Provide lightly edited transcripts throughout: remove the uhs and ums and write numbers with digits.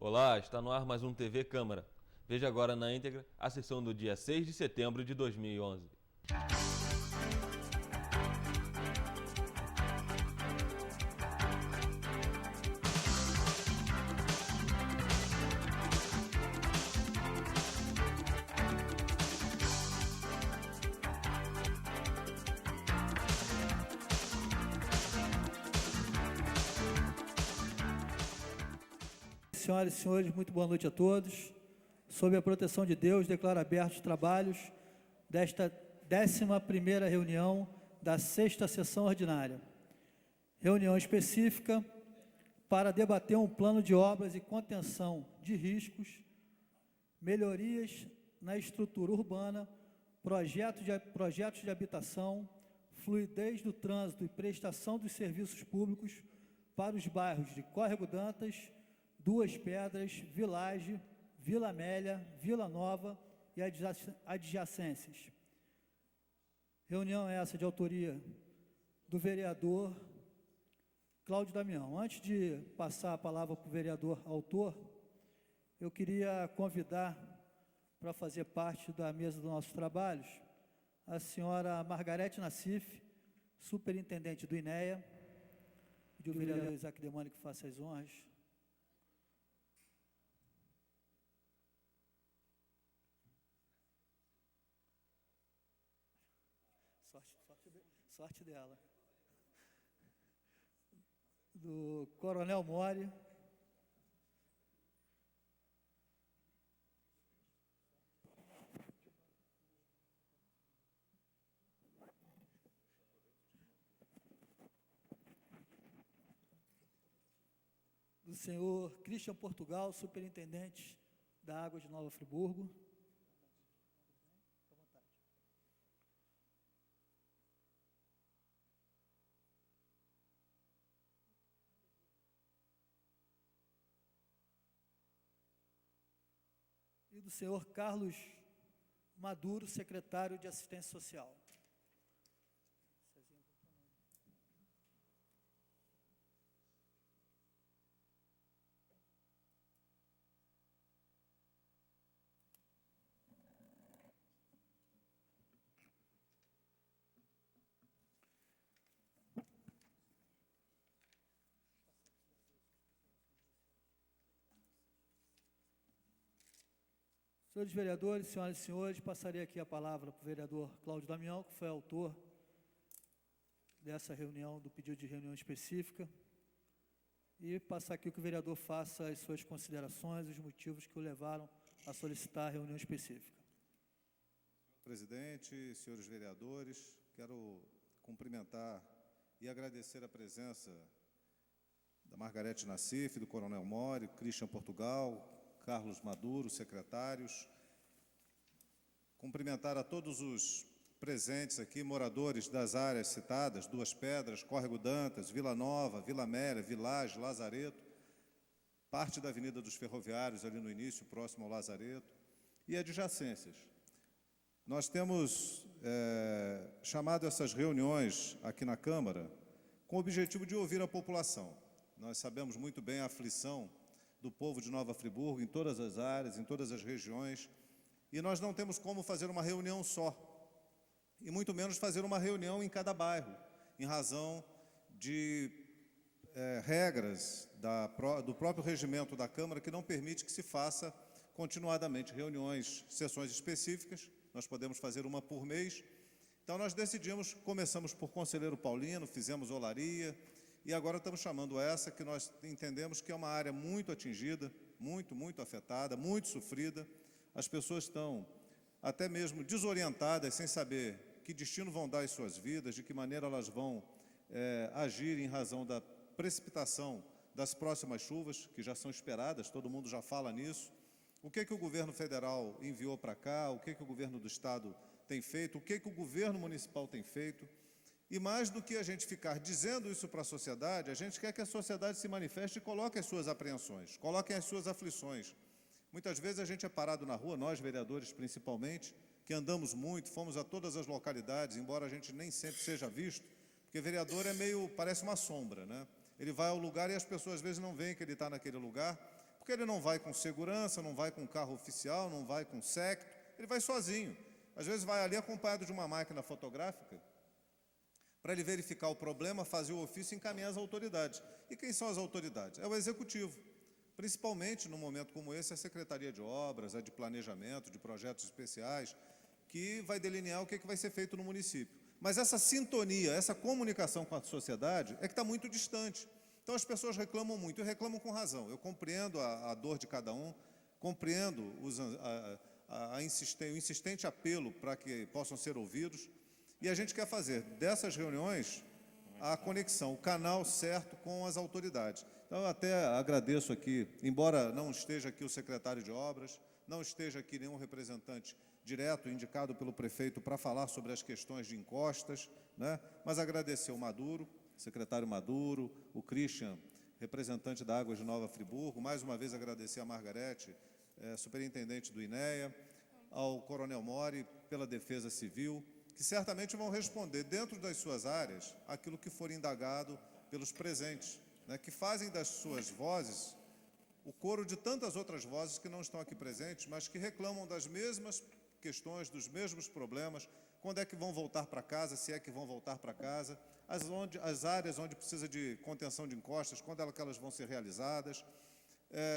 Olá, está no ar mais um TV Câmara. Veja agora na íntegra a sessão do dia 6 de setembro de 2011. Senhoras e senhores, muito boa noite a todos. Sob a proteção de Deus, declaro abertos os trabalhos desta 11ª reunião da 6ª sessão ordinária. Reunião específica para debater um plano de obras e contenção de riscos, melhorias na estrutura urbana, projetos de habitação, fluidez do trânsito e prestação dos serviços públicos para os bairros de Córrego Dantas, Duas Pedras, Vilagem, Vila Amélia, Vila Nova e adjacências. Reunião essa de autoria do vereador Cláudio Damião. Antes de passar a palavra para o vereador autor, eu queria convidar para fazer parte da mesa dos nossos trabalhos a senhora Margarete Nassif, superintendente do INEA, e o vereador Isaac Demônio que faça as honras. Sorte dela. Do Coronel Mori. Do senhor Christian Portugal, superintendente da Água de Nova Friburgo. E do senhor Carlos Maduro, secretário de Assistência Social. Senhores vereadores, senhoras e senhores, passarei aqui a palavra para o vereador Cláudio Damião, que foi autor dessa reunião, do pedido de reunião específica, e passar aqui que o vereador faça as suas considerações, os motivos que o levaram a solicitar a reunião específica. Presidente, senhores vereadores, quero cumprimentar e agradecer a presença da Margarete Nassif, do Coronel Mori, Christian Portugal, Carlos Maduro, secretários, cumprimentar a todos os presentes aqui, moradores das áreas citadas, Duas Pedras, Córrego Dantas, Vila Nova, Vila Amélia, Vilagem, Lazareto, parte da Avenida dos Ferroviários, ali no início, próximo ao Lazareto, e adjacências. Nós temos chamado essas reuniões aqui na Câmara com o objetivo de ouvir a população. Nós sabemos muito bem a aflição do povo de Nova Friburgo, em todas as áreas, em todas as regiões, e nós não temos como fazer uma reunião só, e muito menos fazer uma reunião em cada bairro, em razão de regras do próprio regimento da Câmara, que não permite que se faça continuadamente reuniões, sessões específicas. Nós podemos fazer uma por mês. Então nós decidimos, começamos por Conselheiro Paulino, fizemos Olaria, e agora estamos chamando essa, que nós entendemos que é uma área muito atingida, muito afetada, muito sofrida. As pessoas estão até mesmo desorientadas, sem saber que destino vão dar às suas vidas, de que maneira elas vão agir em razão da precipitação das próximas chuvas, que já são esperadas, todo mundo já fala nisso. O que o governo federal enviou para cá, o que o governo do Estado tem feito, o que o governo municipal tem feito. E mais do que a gente ficar dizendo isso para a sociedade, a gente quer que a sociedade se manifeste e coloque as suas apreensões, coloque as suas aflições. Muitas vezes a gente é parado na rua, nós vereadores principalmente, que andamos muito, fomos a todas as localidades, embora a gente nem sempre seja visto, porque vereador é meio, parece uma sombra, né? Ele vai ao lugar e as pessoas às vezes não veem que ele está naquele lugar, Porque ele não vai com segurança, não vai com carro oficial, não vai com séquito, ele vai sozinho. Às vezes vai ali acompanhado de uma máquina fotográfica, para ele verificar o problema, fazer o ofício e encaminhar às autoridades. E quem são as autoridades? É o Executivo. Principalmente, num momento como esse, a Secretaria de Obras, a de Planejamento, de Projetos Especiais, que vai delinear o que vai ser feito no município. Mas essa sintonia, essa comunicação com a sociedade é que está muito distante. Então, as pessoas reclamam muito, e reclamam com razão. Eu compreendo a dor de cada um, compreendo o insistente apelo para que possam ser ouvidos, e a gente quer fazer dessas reuniões a conexão, o canal certo com as autoridades. Então, eu até agradeço aqui, embora não esteja aqui o secretário de Obras, não esteja aqui nenhum representante direto indicado pelo prefeito para falar sobre as questões de encostas, né? Mas agradecer o Maduro, secretário Maduro, o Christian, representante da Águas de Nova Friburgo, mais uma vez agradecer a Margarete, superintendente do INEA, ao Coronel Mori pela Defesa Civil, que certamente vão responder dentro das suas áreas aquilo que for indagado pelos presentes, né, que fazem das suas vozes o coro de tantas outras vozes que não estão aqui presentes, mas que reclamam das mesmas questões, dos mesmos problemas, quando é que vão voltar para casa, se é que vão voltar para casa, as áreas onde precisa de contenção de encostas, quando é que elas vão ser realizadas,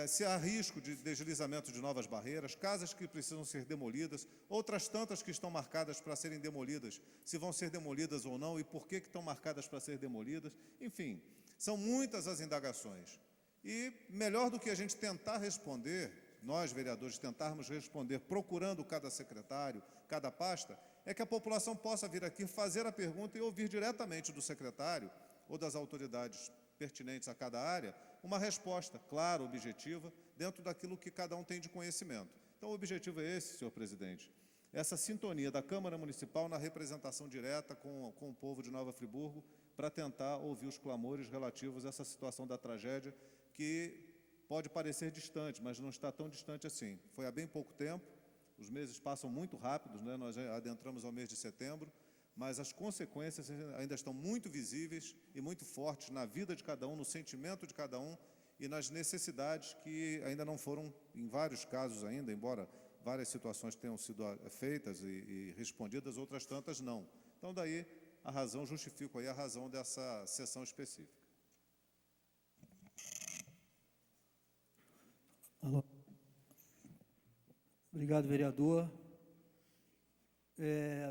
se há risco de deslizamento de novas barreiras, casas que precisam ser demolidas, outras tantas que estão marcadas para serem demolidas, se vão ser demolidas ou não e por que estão marcadas para ser demolidas. Enfim, são muitas as indagações. E melhor do que a gente tentar responder, nós, vereadores, tentarmos responder procurando cada secretário, cada pasta, é que a população possa vir aqui fazer a pergunta e ouvir diretamente do secretário ou das autoridades pertinentes a cada área uma resposta clara, objetiva, dentro daquilo que cada um tem de conhecimento. Então, o objetivo é esse, senhor presidente, essa sintonia da Câmara Municipal na representação direta com o povo de Nova Friburgo, para tentar ouvir os clamores relativos a essa situação da tragédia, que pode parecer distante, mas não está tão distante assim. Foi há bem pouco tempo, os meses passam muito rápidos, né? Nós já adentramos ao mês de setembro, mas as consequências ainda estão muito visíveis e muito fortes na vida de cada um, no sentimento de cada um e nas necessidades que ainda não foram, em vários casos ainda, embora várias situações tenham sido feitas e respondidas, outras tantas não. Então, daí a razão, justifico aí a razão dessa sessão específica. Alô. Obrigado, vereador.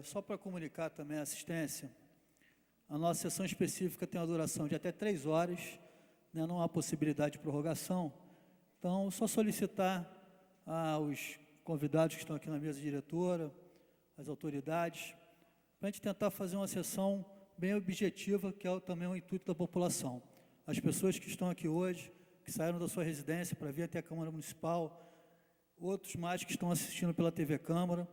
Só para comunicar também a assistência, a nossa sessão específica tem uma duração de até 3 horas, né, não há possibilidade de prorrogação. Então, só solicitar aos convidados que estão aqui na mesa diretora, as autoridades, para a gente tentar fazer uma sessão bem objetiva, que é também o intuito da população. As pessoas que estão aqui hoje, que saíram da sua residência para vir até a Câmara Municipal, outros mais que estão assistindo pela TV Câmara,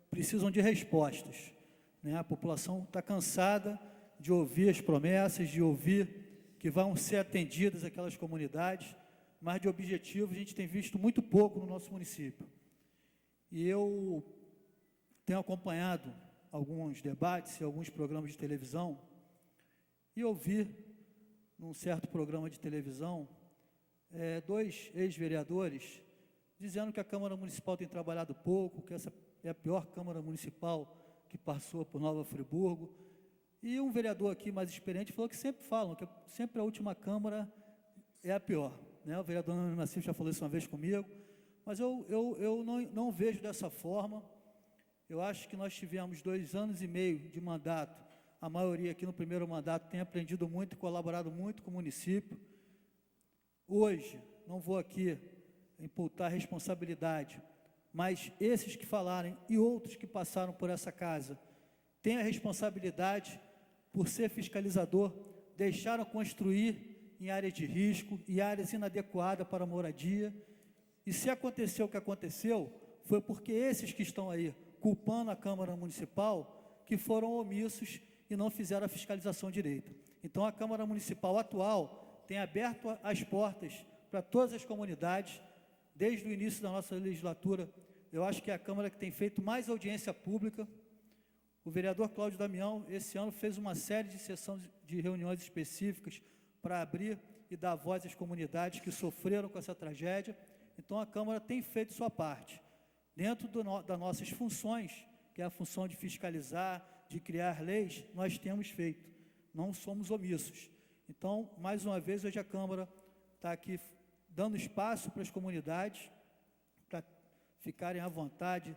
precisam de respostas, né? A população está cansada de ouvir as promessas, de ouvir que vão ser atendidas aquelas comunidades, mas de objetivo a gente tem visto muito pouco no nosso município. E eu tenho acompanhado alguns debates e alguns programas de televisão e ouvi, num certo programa de televisão, 2 ex-vereadores dizendo que a Câmara Municipal tem trabalhado pouco, que essa é a pior Câmara Municipal que passou por Nova Friburgo. E um vereador aqui mais experiente falou que sempre falam, que sempre a última Câmara é a pior, né? O vereador Ana Nassif já falou isso uma vez comigo, mas eu não vejo dessa forma. Eu acho que nós tivemos 2 anos e meio de mandato, a maioria aqui no primeiro mandato tem aprendido muito e colaborado muito com o município. Hoje, não vou aqui imputar responsabilidade, mas esses que falarem e outros que passaram por essa casa têm a responsabilidade por ser fiscalizador, deixaram construir em áreas de risco e áreas inadequadas para a moradia, e se aconteceu o que aconteceu, foi porque esses que estão aí culpando a Câmara Municipal, que foram omissos e não fizeram a fiscalização direita. Então, a Câmara Municipal atual tem aberto as portas para todas as comunidades, desde o início da nossa legislatura. Eu acho que é a Câmara que tem feito mais audiência pública. O vereador Cláudio Damião, esse ano, fez uma série de sessões de reuniões específicas para abrir e dar voz às comunidades que sofreram com essa tragédia. Então, a Câmara tem feito sua parte. Dentro das nossas funções, que é a função de fiscalizar, de criar leis, nós temos feito, não somos omissos. Então, mais uma vez, hoje a Câmara está aqui dando espaço para as comunidades, para ficarem à vontade,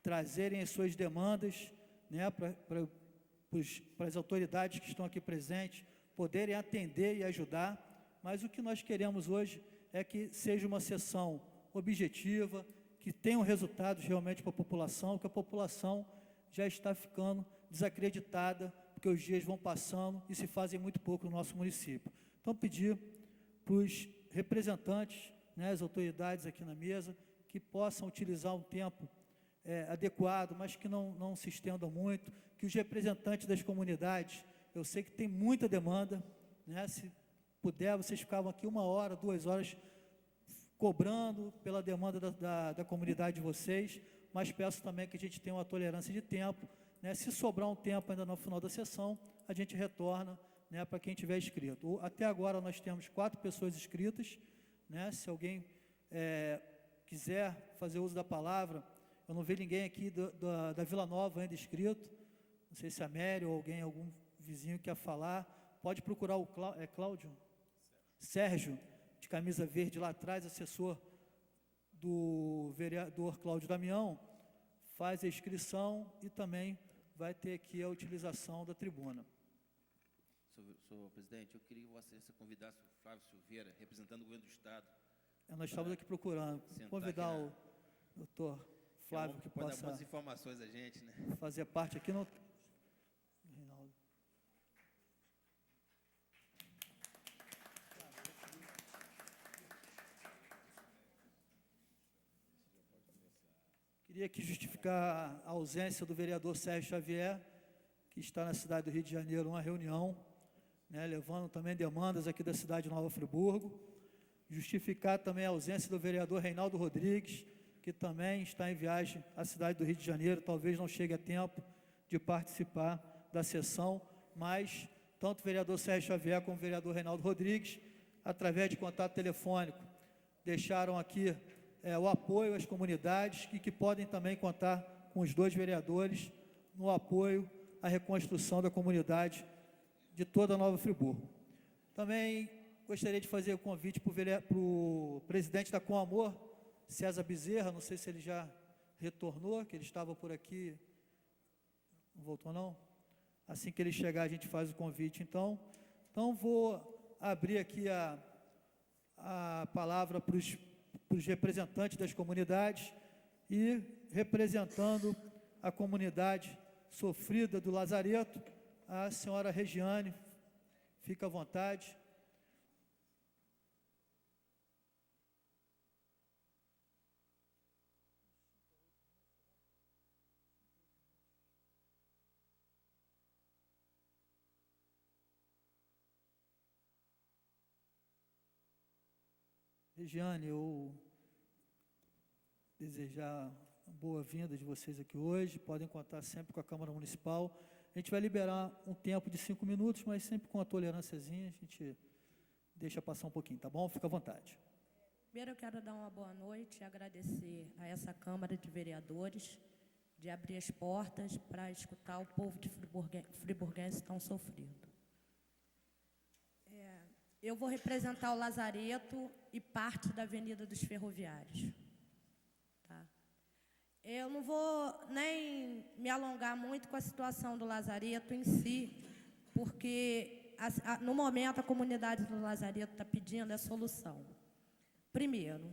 trazerem as suas demandas, né, para as autoridades que estão aqui presentes, poderem atender e ajudar, mas o que nós queremos hoje é que seja uma sessão objetiva, que tenham resultados realmente para a população, que a população já está ficando desacreditada, porque os dias vão passando e se fazem muito pouco no nosso município. Então, pedir para os representantes, né, as autoridades aqui na mesa, que possam utilizar um tempo adequado, mas que não se estendam muito, que os representantes das comunidades, eu sei que tem muita demanda, né, se puder, vocês ficavam aqui 1 hora, 2 horas, cobrando pela demanda da comunidade de vocês, mas peço também que a gente tenha uma tolerância de tempo, né, se sobrar um tempo ainda no final da sessão, a gente retorna, né, para quem tiver inscrito. Até agora nós temos 4 pessoas inscritas, né, se alguém quiser fazer uso da palavra, eu não vejo ninguém aqui da Vila Nova ainda inscrito, não sei se a Mary ou algum vizinho quer falar, pode procurar o Cláudio? Sérgio, de camisa verde lá atrás, assessor do vereador Cláudio Damião, faz a inscrição e também vai ter aqui a utilização da tribuna. Senhor presidente, eu queria que Vossa Excelência convidasse o Flávio Silveira, representando o governo do Estado. Nós estamos aqui procurando, convidar o doutor Flávio, que pode possa dar boas informações a gente, né? fazer parte aqui no... Queria aqui justificar a ausência do vereador Sérgio Xavier, que está na cidade do Rio de Janeiro, numa reunião, né, levando também demandas aqui da cidade de Nova Friburgo. Justificar também a ausência do vereador Reinaldo Rodrigues, que também está em viagem à cidade do Rio de Janeiro, talvez não chegue a tempo de participar da sessão, mas tanto o vereador Sérgio Xavier como o vereador Reinaldo Rodrigues, através de contato telefônico, deixaram aqui o apoio às comunidades e que podem também contar com os 2 vereadores no apoio à reconstrução da comunidade de toda a Nova Friburgo. Também gostaria de fazer o convite para o presidente da Comamor, César Bezerra, não sei se ele já retornou, que ele estava por aqui, não voltou não? Assim que ele chegar a gente faz o convite, então vou abrir aqui a palavra para os representantes das comunidades e representando a comunidade sofrida do Lazareto, a senhora Regiane, fica à vontade. Regiane, eu desejar boa-vinda de vocês aqui hoje, podem contar sempre com a Câmara Municipal. A gente vai liberar um tempo de 5 minutos, mas sempre com a tolerânciazinha, a gente deixa passar um pouquinho, tá bom? Fica à vontade. Primeiro eu quero dar uma boa noite e agradecer a essa Câmara de Vereadores de abrir as portas para escutar o povo de friburguense tão sofrido. Eu vou representar o Lazareto e parte da Avenida dos Ferroviários. Tá? Eu não vou nem me alongar muito com a situação do Lazareto em si, porque no momento a comunidade do Lazareto está pedindo a solução. Primeiro,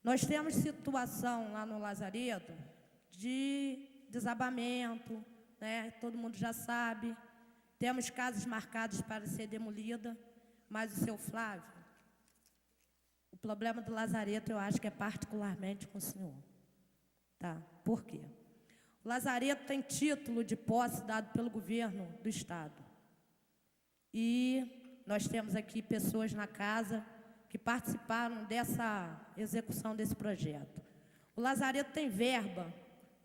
nós temos situação lá no Lazareto de desabamento, né? Todo mundo já sabe. Temos casas marcadas para ser demolida. Mas o seu Flávio, o problema do Lazareto eu acho que é particularmente com o senhor. Tá? Por quê? O Lazareto tem título de posse dado pelo governo do Estado. E nós temos aqui pessoas na casa que participaram dessa execução desse projeto. O Lazareto tem verba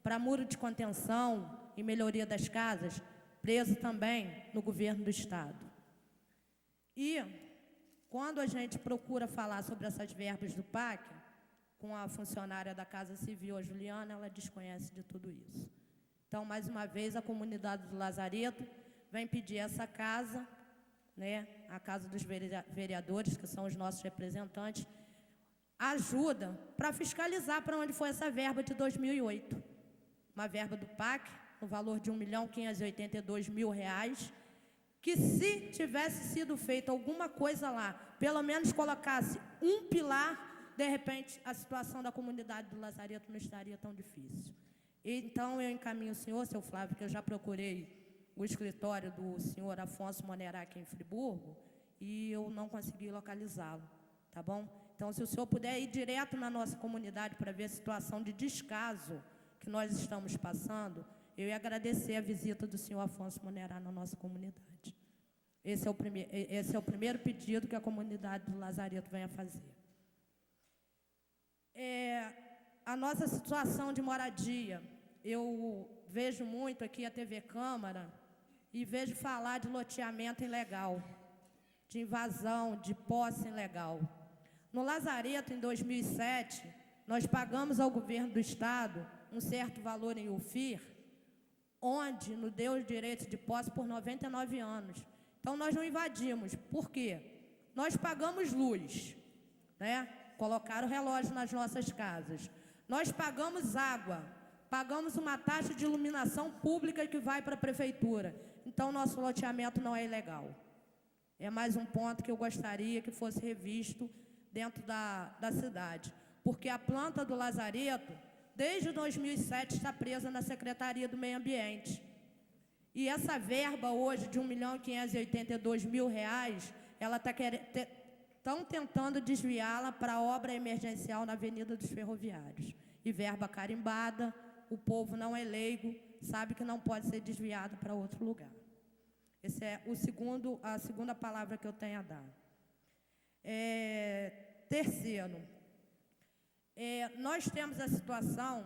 para muro de contenção e melhoria das casas, preso também no governo do Estado. E, quando a gente procura falar sobre essas verbas do PAC, com a funcionária da Casa Civil, a Juliana, ela desconhece de tudo isso. Então, mais uma vez, a comunidade do Lazareto vem pedir essa casa, né, a Casa dos Vereadores, que são os nossos representantes, ajuda para fiscalizar para onde foi essa verba de 2008. Uma verba do PAC, no valor de R$ 1.582.000, que se tivesse sido feito alguma coisa lá, pelo menos colocasse um pilar, de repente a situação da comunidade do Lazareto não estaria tão difícil. Então eu encaminho o senhor, seu Flávio, que eu já procurei o escritório do senhor Afonso Monerá aqui em Friburgo e eu não consegui localizá-lo, tá bom? Então, se o senhor puder ir direto na nossa comunidade para ver a situação de descaso que nós estamos passando, eu ia agradecer a visita do senhor Afonso Monerá na nossa comunidade. Esse é o primeiro pedido que a comunidade do Lazareto vem a fazer. A nossa situação de moradia, eu vejo muito aqui a TV Câmara e vejo falar de loteamento ilegal, de invasão, de posse ilegal. No Lazareto, em 2007, nós pagamos ao governo do Estado um certo valor em UFIR, onde nos deu os direitos de posse por 99 anos. Então, nós não invadimos. Por quê? Nós pagamos luz, né? Colocaram relógio nas nossas casas. Nós pagamos água, pagamos uma taxa de iluminação pública que vai para a prefeitura. Então, nosso loteamento não é ilegal. É mais um ponto que eu gostaria que fosse revisto dentro da cidade. Porque a planta do Lazareto, desde 2007, está presa na Secretaria do Meio Ambiente. E essa verba hoje de R$ 1.582.000, ela estão tentando desviá-la para a obra emergencial na Avenida dos Ferroviários. E verba carimbada, o povo não é leigo, sabe que não pode ser desviado para outro lugar. Essa é a segunda palavra que eu tenho a dar. Terceiro, nós temos a situação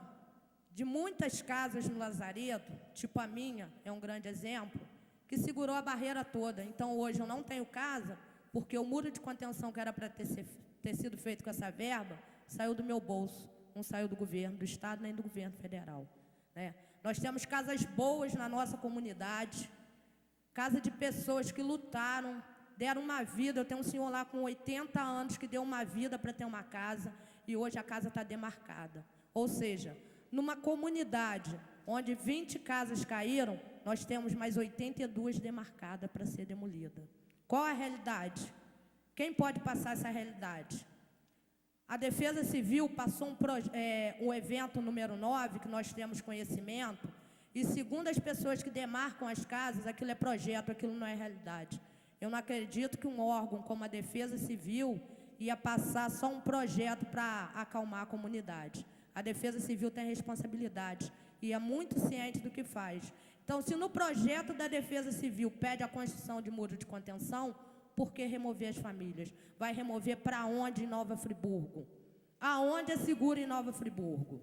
de muitas casas no Lazareto, tipo a minha, é um grande exemplo, que segurou a barreira toda. Então, hoje eu não tenho casa, porque o muro de contenção que era para ter sido feito com essa verba, saiu do meu bolso, não saiu do governo do Estado nem do governo federal, né? Nós temos casas boas na nossa comunidade, casa de pessoas que lutaram, deram uma vida. Eu tenho um senhor lá com 80 anos que deu uma vida para ter uma casa e hoje a casa está demarcada. Ou seja, numa comunidade onde 20 casas caíram, nós temos mais 82 demarcadas para ser demolida. Qual a realidade? Quem pode passar essa realidade? A Defesa Civil passou um evento número 9, que nós temos conhecimento, e segundo as pessoas que demarcam as casas, aquilo é projeto, aquilo não é realidade. Eu não acredito que um órgão como a Defesa Civil ia passar só um projeto para acalmar a comunidade. A Defesa Civil tem responsabilidade e é muito ciente do que faz. Então, se no projeto da Defesa Civil pede a construção de muro de contenção, por que remover as famílias? Vai remover para onde em Nova Friburgo? Aonde é seguro em Nova Friburgo?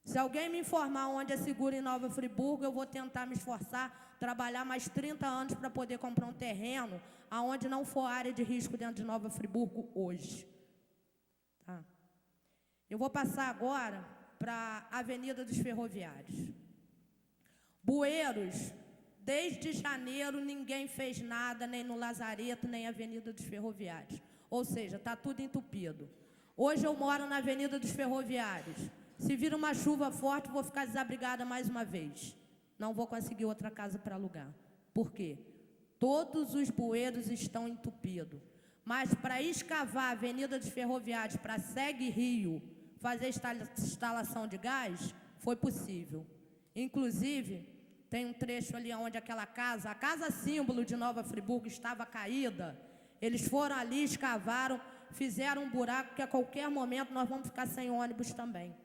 Se alguém me informar onde é seguro em Nova Friburgo, eu vou tentar me esforçar, trabalhar mais 30 anos para poder comprar um terreno aonde não for área de risco dentro de Nova Friburgo hoje. Tá. Eu vou passar agora para a Avenida dos Ferroviários. Bueiros, desde janeiro ninguém fez nada, nem no Lazareto, nem na Avenida dos Ferroviários. Ou seja, está tudo entupido. Hoje eu moro na Avenida dos Ferroviários. Se vir uma chuva forte, vou ficar desabrigada mais uma vez. Não vou conseguir outra casa para alugar. Por quê? Todos os bueiros estão entupidos. Mas para escavar a Avenida dos Ferroviários, para Segue Rio, fazer instalação de gás, foi possível. Inclusive, tem um trecho ali onde aquela casa, a casa símbolo de Nova Friburgo, estava caída. Eles foram ali, escavaram, fizeram um buraco que a qualquer momento nós vamos ficar sem ônibus também.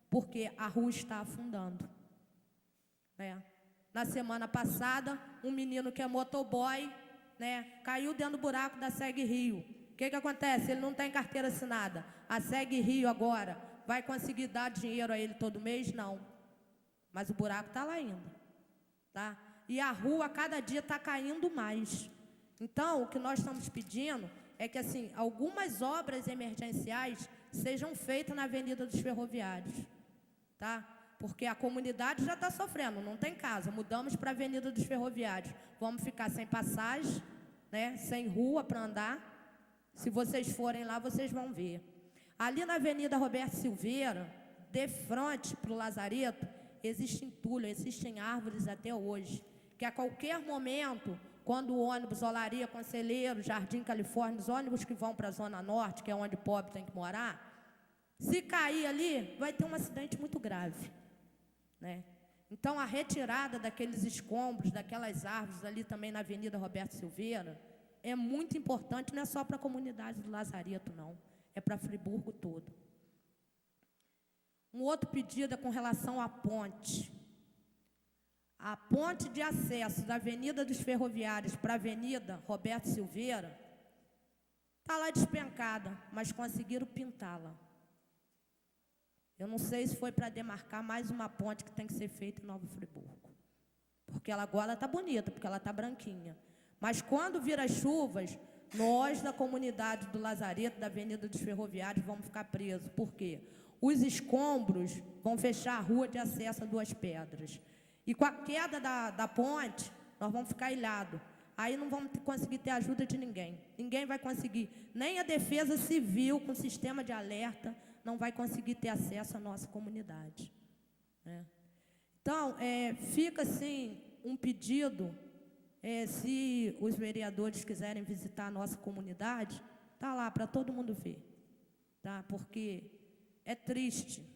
Porque a rua está afundando. Na semana passada, um menino que é motoboy, caiu dentro do buraco da Segue Rio. O que acontece? Ele não tem carteira assinada. A Segue Rio agora vai conseguir dar dinheiro a ele todo mês? Não. Mas o buraco está lá ainda. Tá? E a rua, cada dia, está caindo mais. Então, o que nós estamos pedindo é que, assim, algumas obras emergenciais sejam feitas na Avenida dos Ferroviários, tá? Porque a comunidade já está sofrendo, não tem casa. Mudamos para a Avenida dos Ferroviários. Vamos ficar sem passagem, né? Sem rua para andar. Se vocês forem lá, vocês vão ver. Ali na Avenida Roberto Silveira, de frente para o Lazareto, existe entulho, existem árvores até hoje, que a qualquer momento, quando o ônibus Olaria, Conselheiro, Jardim Califórnia, os ônibus que vão para a Zona Norte, que é onde o pobre tem que morar, se cair ali, vai ter um acidente muito grave, né? Então, a retirada daqueles escombros, daquelas árvores ali também na Avenida Roberto Silveira, é muito importante, não é só para a comunidade do Lazareto, não. É para Friburgo todo. Um outro pedido é com relação à ponte. A ponte de acesso da Avenida dos Ferroviários para a Avenida Roberto Silveira está lá despencada, mas conseguiram pintá-la. Eu não sei se foi para demarcar mais uma ponte que tem que ser feita em Nova Friburgo. Porque ela agora está bonita, porque ela está branquinha. Mas quando vir as chuvas, nós da comunidade do Lazareto, da Avenida dos Ferroviários, vamos ficar presos. Por quê? Os escombros vão fechar a rua de acesso a Duas Pedras. E com a queda da ponte, nós vamos ficar ilhados. Aí não vamos conseguir ter ajuda de ninguém. Ninguém vai conseguir. Nem a Defesa Civil, com sistema de alerta, não vai conseguir ter acesso à nossa comunidade, né? Então, fica assim um pedido, se os vereadores quiserem visitar a nossa comunidade, está lá para todo mundo ver, tá? Porque é triste.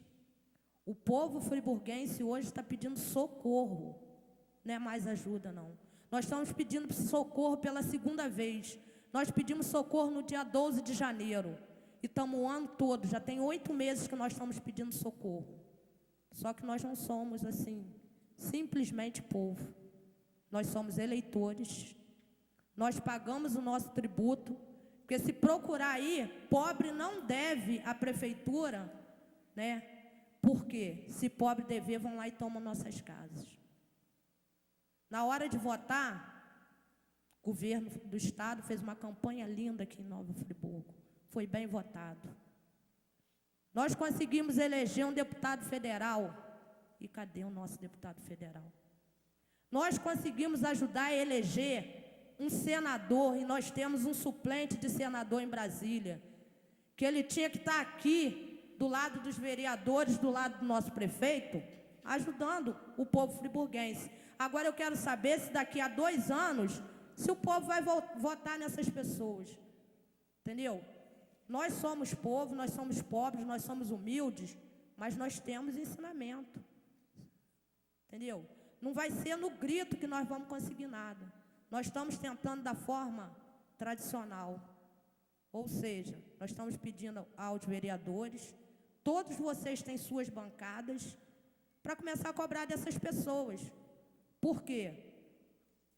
O povo friburguense hoje está pedindo socorro, não é mais ajuda, não. Nós estamos pedindo socorro pela segunda vez. Nós pedimos socorro no dia 12 de janeiro. E estamos o ano todo, já tem 8 meses que nós estamos pedindo socorro. Só que nós não somos, assim, simplesmente povo. Nós somos eleitores. Nós pagamos o nosso tributo. Porque se procurar aí, pobre não deve à prefeitura, né? Porque se pobre dever, vão lá e tomam nossas casas. Na hora de votar, o governo do estado fez uma campanha linda aqui em Nova Friburgo. Foi bem votado. Nós conseguimos eleger um deputado federal. E cadê o nosso deputado federal? Nós conseguimos ajudar a eleger um senador, e nós temos um suplente de senador em Brasília, que ele tinha que estar aqui, do lado dos vereadores, do lado do nosso prefeito, ajudando o povo friburguense. Agora eu quero saber se daqui a 2 anos, se o povo vai votar nessas pessoas. Entendeu? Nós somos povo, nós somos pobres, nós somos humildes, mas nós temos ensinamento. Entendeu? Não vai ser no grito que nós vamos conseguir nada. Nós estamos tentando da forma tradicional. Ou seja, nós estamos pedindo aos vereadores, todos vocês têm suas bancadas, para começar a cobrar dessas pessoas. Por quê?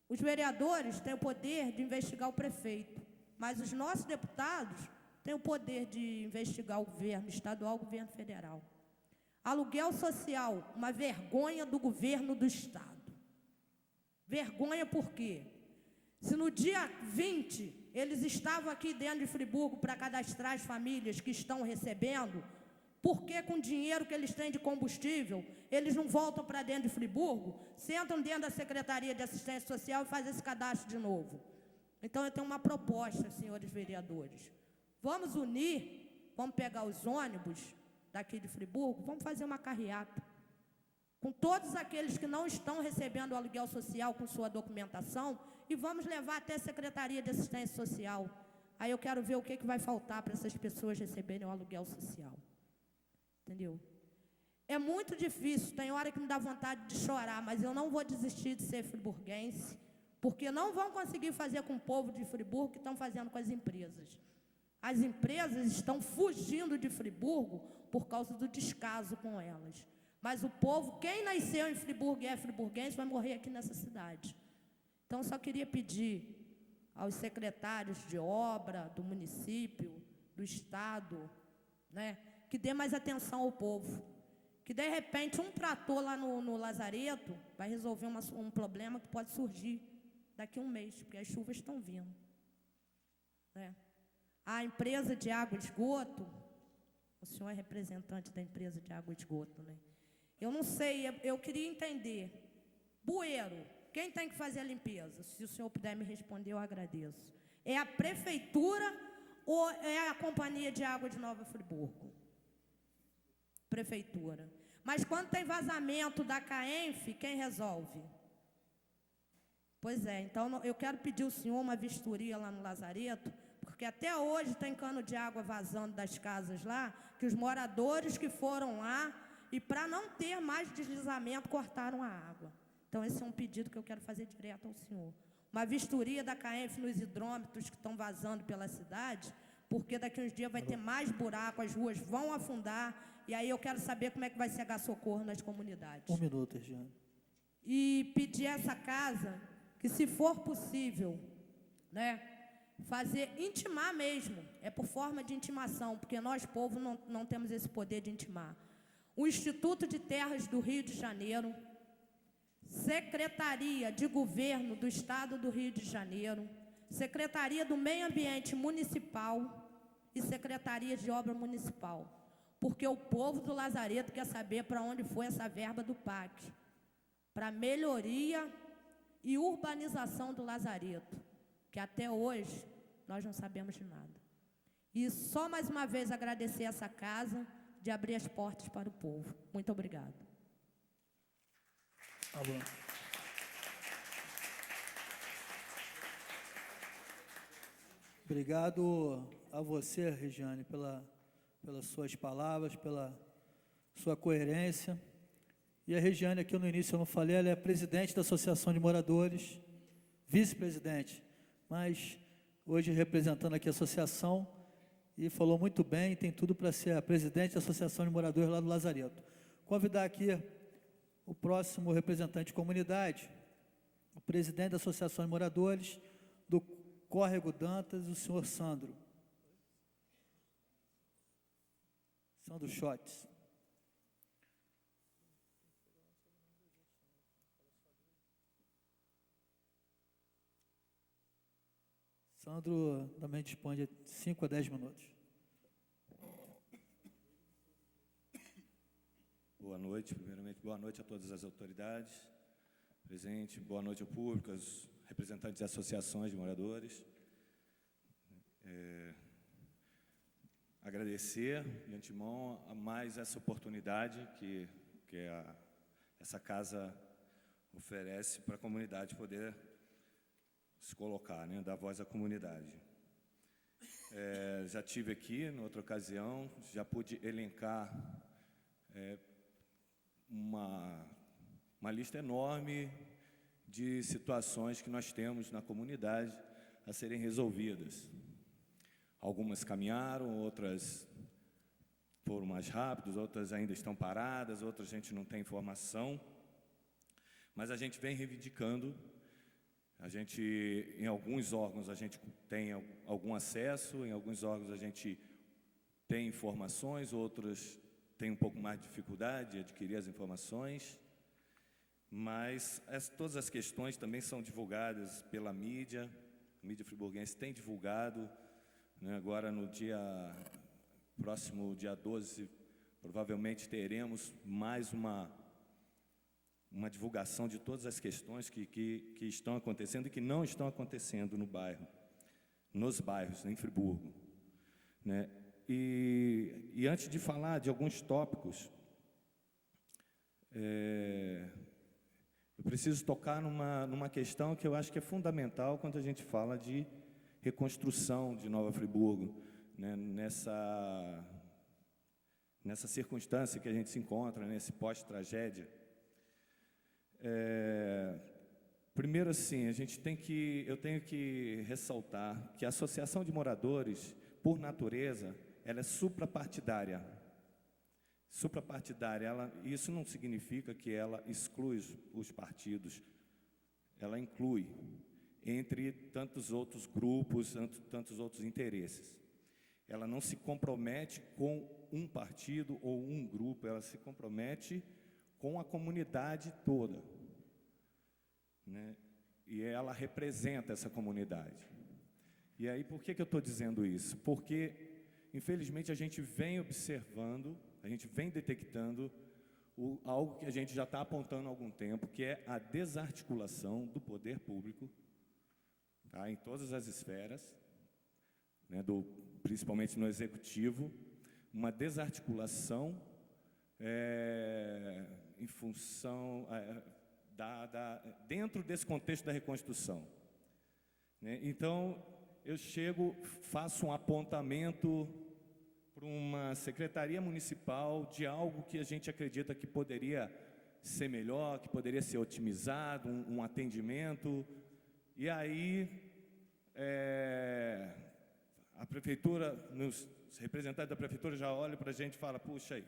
Os vereadores têm o poder de investigar o prefeito, mas os nossos deputados têm o poder de investigar o governo estadual, o governo federal. Aluguel social, uma vergonha do governo do estado. Vergonha por quê? Se no dia 20 eles estavam aqui dentro de Friburgo para cadastrar as famílias que estão recebendo, por que com o dinheiro que eles têm de combustível, eles não voltam para dentro de Friburgo, sentam dentro da Secretaria de Assistência Social e fazem esse cadastro de novo? Então eu tenho uma proposta, senhores vereadores. Vamos unir, vamos pegar os ônibus daqui de Friburgo, vamos fazer uma carreata com todos aqueles que não estão recebendo o aluguel social com sua documentação e vamos levar até a Secretaria de Assistência Social. Aí eu quero ver o que vai faltar para essas pessoas receberem o aluguel social. Entendeu? É muito difícil, tem hora que me dá vontade de chorar, mas eu não vou desistir de ser friburguense, porque não vão conseguir fazer com o povo de Friburgo que estão fazendo com as empresas. As empresas estão fugindo de Friburgo por causa do descaso com elas. Mas o povo, quem nasceu em Friburgo e é friburguense, vai morrer aqui nessa cidade. Então, só queria pedir aos secretários de obra do município, do estado, né, que dê mais atenção ao povo. Que, de repente, um trator lá no Lazareto vai resolver um problema que pode surgir daqui a 1 mês, porque as chuvas estão vindo, né? a empresa de água e esgoto, o senhor é representante da empresa de água e esgoto, né? Eu não sei, eu queria entender. Bueiro, quem tem que fazer a limpeza? Se o senhor puder me responder, eu agradeço. É a prefeitura ou é a Companhia de Água de Nova Friburgo? Prefeitura. Mas quando tem vazamento da CAENF, quem resolve? Pois é, então eu quero pedir ao senhor uma vistoria lá no Lazareto, porque até hoje tem cano de água vazando das casas lá, que os moradores que foram lá, e para não ter mais deslizamento, cortaram a água. Então esse é um pedido que eu quero fazer direto ao senhor. Uma vistoria da CAENF nos hidrômetros que estão vazando pela cidade, porque daqui a uns dias vai ter mais buraco, as ruas vão afundar, e aí eu quero saber como é que vai ser socorro nas comunidades. 1 minuto, Regiane. E pedir a essa casa que, se for possível, né, intimar mesmo, é por forma de intimação, porque nós, povo, não temos esse poder de intimar. O Instituto de Terras do Rio de Janeiro, Secretaria de Governo do Estado do Rio de Janeiro, Secretaria do Meio Ambiente Municipal e Secretaria de Obra Municipal, porque o povo do Lazareto quer saber para onde foi essa verba do PAC, para melhoria e urbanização do Lazareto, que até hoje nós não sabemos de nada. E só mais uma vez agradecer essa casa de abrir as portas para o povo. Muito obrigada. Alô. Obrigado a você, Regiane, pelas suas palavras, pela sua coerência. E a Regiane, aqui no início eu não falei, ela é presidente da Associação de Moradores, vice-presidente, mas hoje representando aqui a associação, e falou muito bem, tem tudo para ser a presidente da Associação de Moradores lá do Lazareto. Convidar aqui o próximo representante de comunidade, o presidente da Associação de Moradores do Córrego Dantas, o senhor Sandro Schotts. Sandro também dispõe de 5 a 10 minutos. Boa noite, primeiramente, boa noite a todas as autoridades presentes, boa noite ao público, aos representantes de associações de moradores. Agradecer, de antemão, a mais essa oportunidade que essa casa oferece para a comunidade poder se colocar, né, dar voz à comunidade. Já tive aqui, em outra ocasião, já pude elencar uma lista enorme de situações que nós temos na comunidade a serem resolvidas. Algumas caminharam, outras foram mais rápidas, outras ainda estão paradas, outras a gente não tem informação, mas a gente vem reivindicando. Em alguns órgãos a gente tem algum acesso, em alguns órgãos a gente tem informações, outros têm um pouco mais de dificuldade de adquirir as informações, mas todas as questões também são divulgadas pela mídia, a mídia friburguense tem divulgado, né, agora no próximo dia 12, provavelmente teremos mais uma divulgação de todas as questões que estão acontecendo e que não estão acontecendo nos bairros, em Friburgo, né? E antes de falar de alguns tópicos, eu preciso tocar numa questão que eu acho que é fundamental quando a gente fala de reconstrução de Nova Friburgo, né? Nessa circunstância que a gente se encontra, nesse pós-tragédia. Primeiro, assim, eu tenho que ressaltar que a associação de moradores, por natureza, ela é suprapartidária. Suprapartidária, isso não significa que ela exclui os partidos, ela inclui entre tantos outros grupos, tantos outros interesses. Ela não se compromete com um partido ou um grupo, ela se compromete com a comunidade toda, né? E ela representa essa comunidade. E aí, por que eu estou dizendo isso? Porque, infelizmente, a gente vem observando, a gente vem detectando algo que a gente já está apontando há algum tempo, que é a desarticulação do poder público, tá, em todas as esferas, né, principalmente no executivo, uma desarticulação em função dentro desse contexto da reconstrução, né? Então, eu faço um apontamento para uma secretaria municipal de algo que a gente acredita que poderia ser melhor, que poderia ser otimizado, um atendimento, e aí a prefeitura, os representantes da prefeitura já olham para a gente e falam, puxa aí,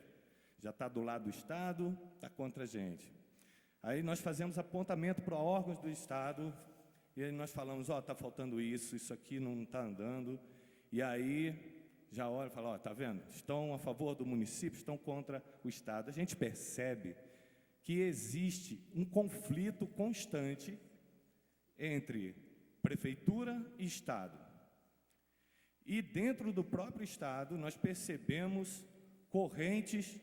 já está do lado do Estado, está contra a gente. Aí nós fazemos apontamento para órgãos do Estado, e aí nós falamos, está faltando isso aqui não está andando, e aí já olha e fala, está vendo? Estão a favor do município, estão contra o Estado. A gente percebe que existe um conflito constante entre prefeitura e Estado. E dentro do próprio Estado, nós percebemos correntes,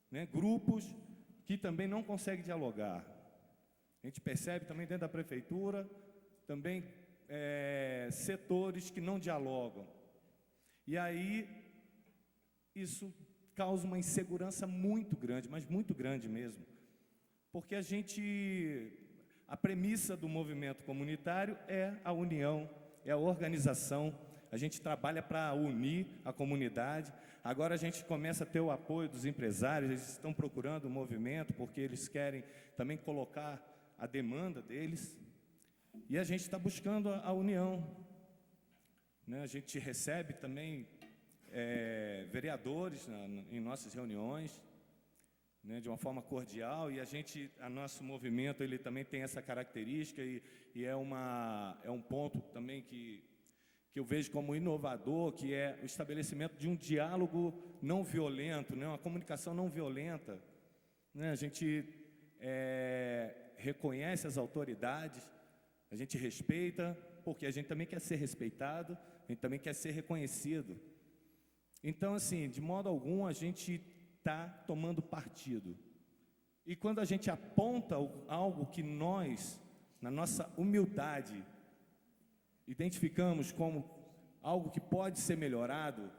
né, grupos que também não conseguem dialogar. A gente percebe também dentro da prefeitura, também setores que não dialogam. E aí, isso causa uma insegurança muito grande, mas muito grande mesmo. Porque a premissa do movimento comunitário é a união, é a organização. A gente trabalha para unir a comunidade. Agora a gente começa a ter o apoio dos empresários, eles estão procurando o movimento, porque eles querem também colocar a demanda deles. E a gente está buscando a união, né? A gente recebe também vereadores em nossas reuniões, né, de uma forma cordial, e nosso movimento ele também tem essa característica, e é um ponto também que eu vejo como inovador, que é o estabelecimento de um diálogo não violento, né, uma comunicação não violenta, né? A gente reconhece as autoridades, a gente respeita, porque a gente também quer ser respeitado, a gente também quer ser reconhecido. Então, assim, de modo algum, a gente está tomando partido. E quando a gente aponta algo que nós, na nossa humildade, identificamos como algo que pode ser melhorado,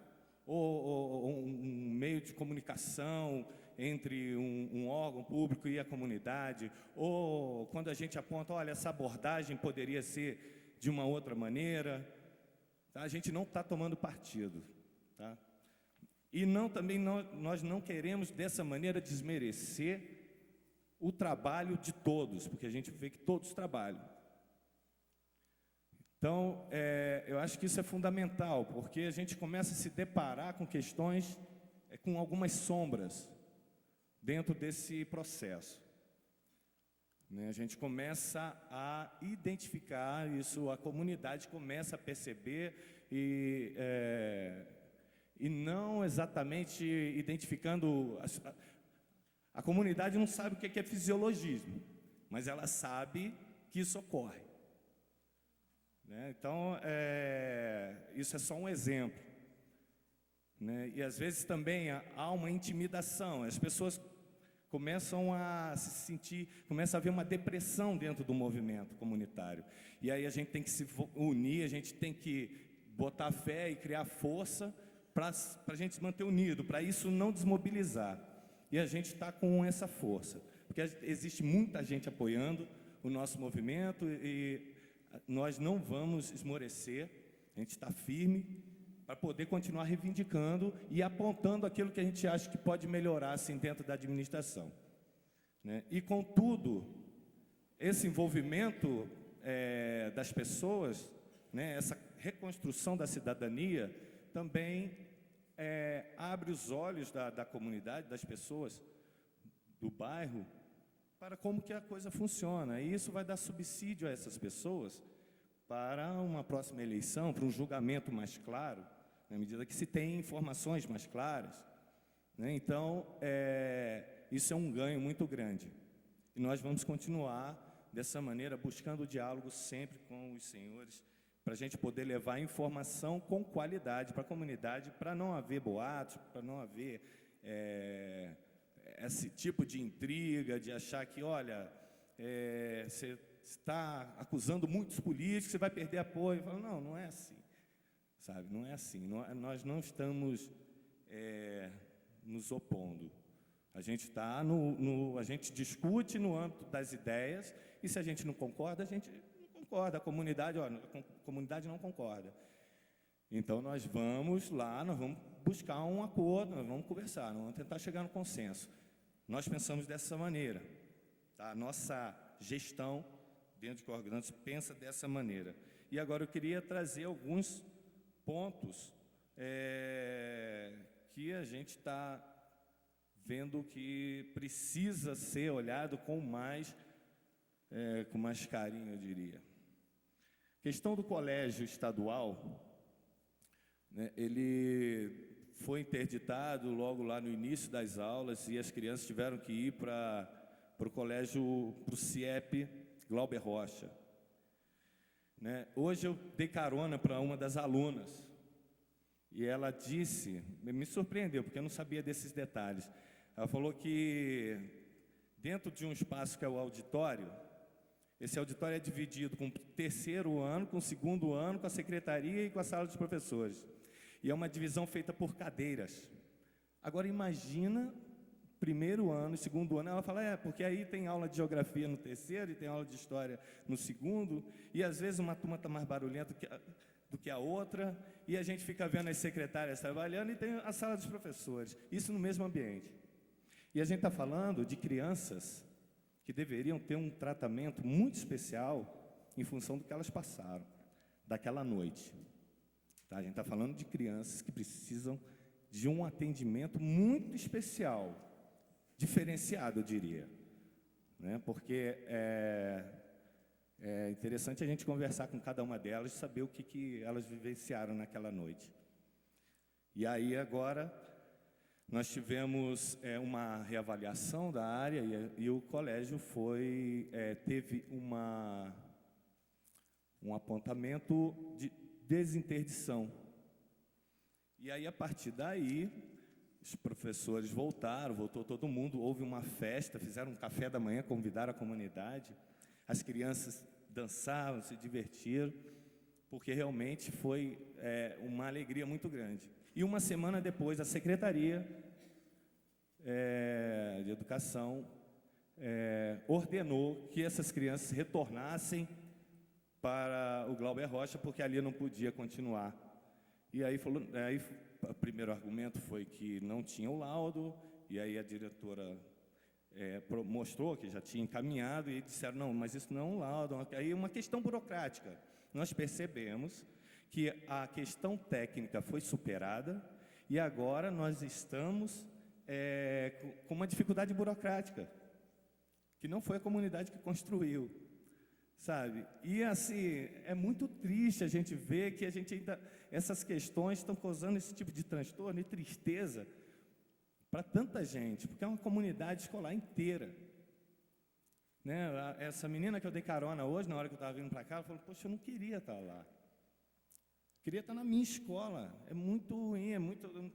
ou um meio de comunicação entre um órgão público e a comunidade, ou quando a gente aponta, olha, essa abordagem poderia ser de uma outra maneira, tá? A gente não está tomando partido, tá? E nós não queremos dessa maneira desmerecer o trabalho de todos, porque a gente vê que todos trabalham. Então, eu acho que isso é fundamental, porque a gente começa a se deparar com questões, com algumas sombras dentro desse processo, né? A gente começa a identificar isso, a comunidade começa a perceber e não exatamente identificando. A comunidade não sabe o que é fisiologismo, mas ela sabe que isso ocorre, né? Então, isso é só um exemplo, né? E às vezes também há uma intimidação, as pessoas começam a se sentir, começa a haver uma depressão dentro do movimento comunitário. E aí a gente tem que se unir, a gente tem que botar fé e criar força para a gente se manter unido, para isso não desmobilizar. E a gente está com essa força, porque existe muita gente apoiando o nosso movimento e nós não vamos esmorecer, a gente está firme para poder continuar reivindicando e apontando aquilo que a gente acha que pode melhorar assim, dentro da administração, né? E, contudo, esse envolvimento das pessoas, né, essa reconstrução da cidadania, também abre os olhos da comunidade, das pessoas do bairro, para como que a coisa funciona. E isso vai dar subsídio a essas pessoas para uma próxima eleição, para um julgamento mais claro, na medida que se tem informações mais claras, né? Então, isso é um ganho muito grande. E nós vamos continuar dessa maneira, buscando o diálogo sempre com os senhores para a gente poder levar informação com qualidade para a comunidade, para não haver boatos, para não haver esse tipo de intriga, de achar que, olha, você está acusando muitos políticos, você vai perder apoio. Falo, não, não é assim, sabe? Não é assim. Nós não estamos nos opondo. A gente está a gente discute no âmbito das ideias, e se a gente não concorda, a gente não concorda. A comunidade não concorda. Então, nós vamos lá, nós vamos buscar um acordo, nós vamos conversar, nós vamos tentar chegar no consenso. Nós pensamos dessa maneira. Tá? A nossa gestão dentro de Córrego Grandes pensa dessa maneira. E agora eu queria trazer alguns pontos que a gente está vendo que precisa ser olhado com mais carinho, eu diria. Questão do colégio estadual, né, ele foi interditado logo lá no início das aulas e as crianças tiveram que ir para o colégio, para o CIEP Glauber Rocha. Né? Hoje eu dei carona para uma das alunas e ela disse, me surpreendeu, porque eu não sabia desses detalhes. Ela falou que dentro de um espaço que é o auditório, esse auditório é dividido com o terceiro ano, com o segundo ano, com a secretaria e com a sala dos professores. E é uma divisão feita por cadeiras. Agora imagina, primeiro ano e segundo ano, ela fala, porque aí tem aula de geografia no terceiro e tem aula de história no segundo, e às vezes uma turma está mais barulhenta do que a outra, e a gente fica vendo as secretárias trabalhando e tem a sala dos professores, isso no mesmo ambiente. E a gente está falando de crianças que deveriam ter um tratamento muito especial em função do que elas passaram, daquela noite. Tá? A gente está falando de crianças que precisam de um atendimento muito especial, diferenciado, eu diria. Né? Porque é interessante a gente conversar com cada uma delas e saber o que elas vivenciaram naquela noite. E aí, agora, nós tivemos uma reavaliação da área e o colégio teve um apontamento de desinterdição. E aí, a partir daí, os professores voltou todo mundo, houve uma festa, fizeram um café da manhã, convidaram a comunidade, as crianças dançaram, se divertiram, porque realmente foi uma alegria muito grande. E uma semana depois, a Secretaria de Educação ordenou que essas crianças retornassem para o Glauber Rocha, porque ali não podia continuar. E aí, o primeiro argumento foi que não tinha o laudo, e aí a diretora mostrou que já tinha encaminhado, e disseram, não, mas isso não é um laudo. Aí uma questão burocrática. Nós percebemos que a questão técnica foi superada, e agora nós estamos com uma dificuldade burocrática, que não foi a comunidade que construiu. Sabe? E assim, é muito triste a gente ver que essas questões estão causando esse tipo de transtorno e tristeza para tanta gente, porque é uma comunidade escolar inteira. Né? Essa menina que eu dei carona hoje, na hora que eu estava vindo para cá, ela falou, poxa, eu não queria estar lá. Eu queria estar na minha escola. É muito ruim,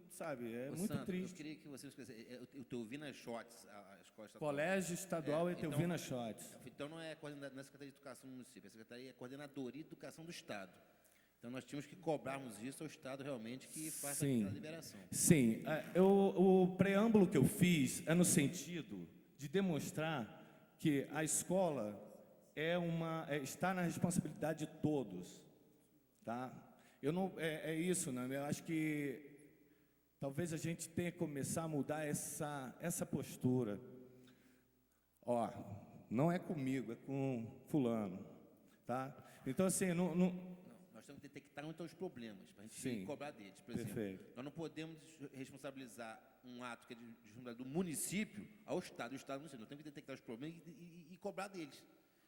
sabe, muito Santos, triste. eu queria que você escrevesse, Etelvina Schotts, a escola estadual. Colégio Estadual Etelvina Schotts. Então não é coordenada na Secretaria de Educação do município, a Secretaria é Coordenadoria de Educação do Estado. Então nós tínhamos que cobrarmos isso ao Estado realmente que faça a liberação. Sim, o preâmbulo que eu fiz é no sentido de demonstrar que a escola está na responsabilidade de todos, tá? Isso, né? Eu acho que talvez a gente tenha que começar a mudar essa postura. Não é comigo, é com fulano, tá? Então, assim, nós temos que detectar onde estão os problemas, para a gente cobrar deles. Por exemplo, nós não podemos responsabilizar um ato que é de responsabilidade do município ao Estado, do Estado ao município. Nós temos que detectar os problemas e cobrar deles.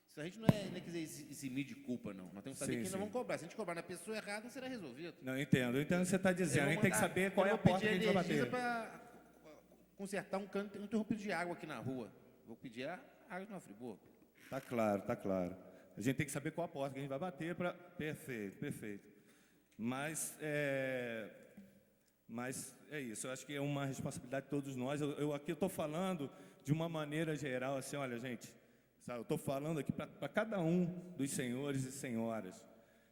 Isso a gente não é quiser eximir de culpa, não. Nós temos que saber quem nós vamos cobrar. Se a gente cobrar na pessoa errada, não será resolvido. Não, entendo o que você está dizendo. A gente tem que saber qual é a porta que a gente vai bater. Para consertar um cano interrompido de água aqui na rua. Vou pedir a água no Friburgo. Tá claro, tá claro. A gente tem que saber qual a porta que a gente vai bater para... Perfeito, perfeito. Mas é isso, eu acho que é uma responsabilidade de todos nós. Eu aqui estou falando de uma maneira geral, assim, olha, gente, sabe, eu estou falando aqui para cada um dos senhores e senhoras.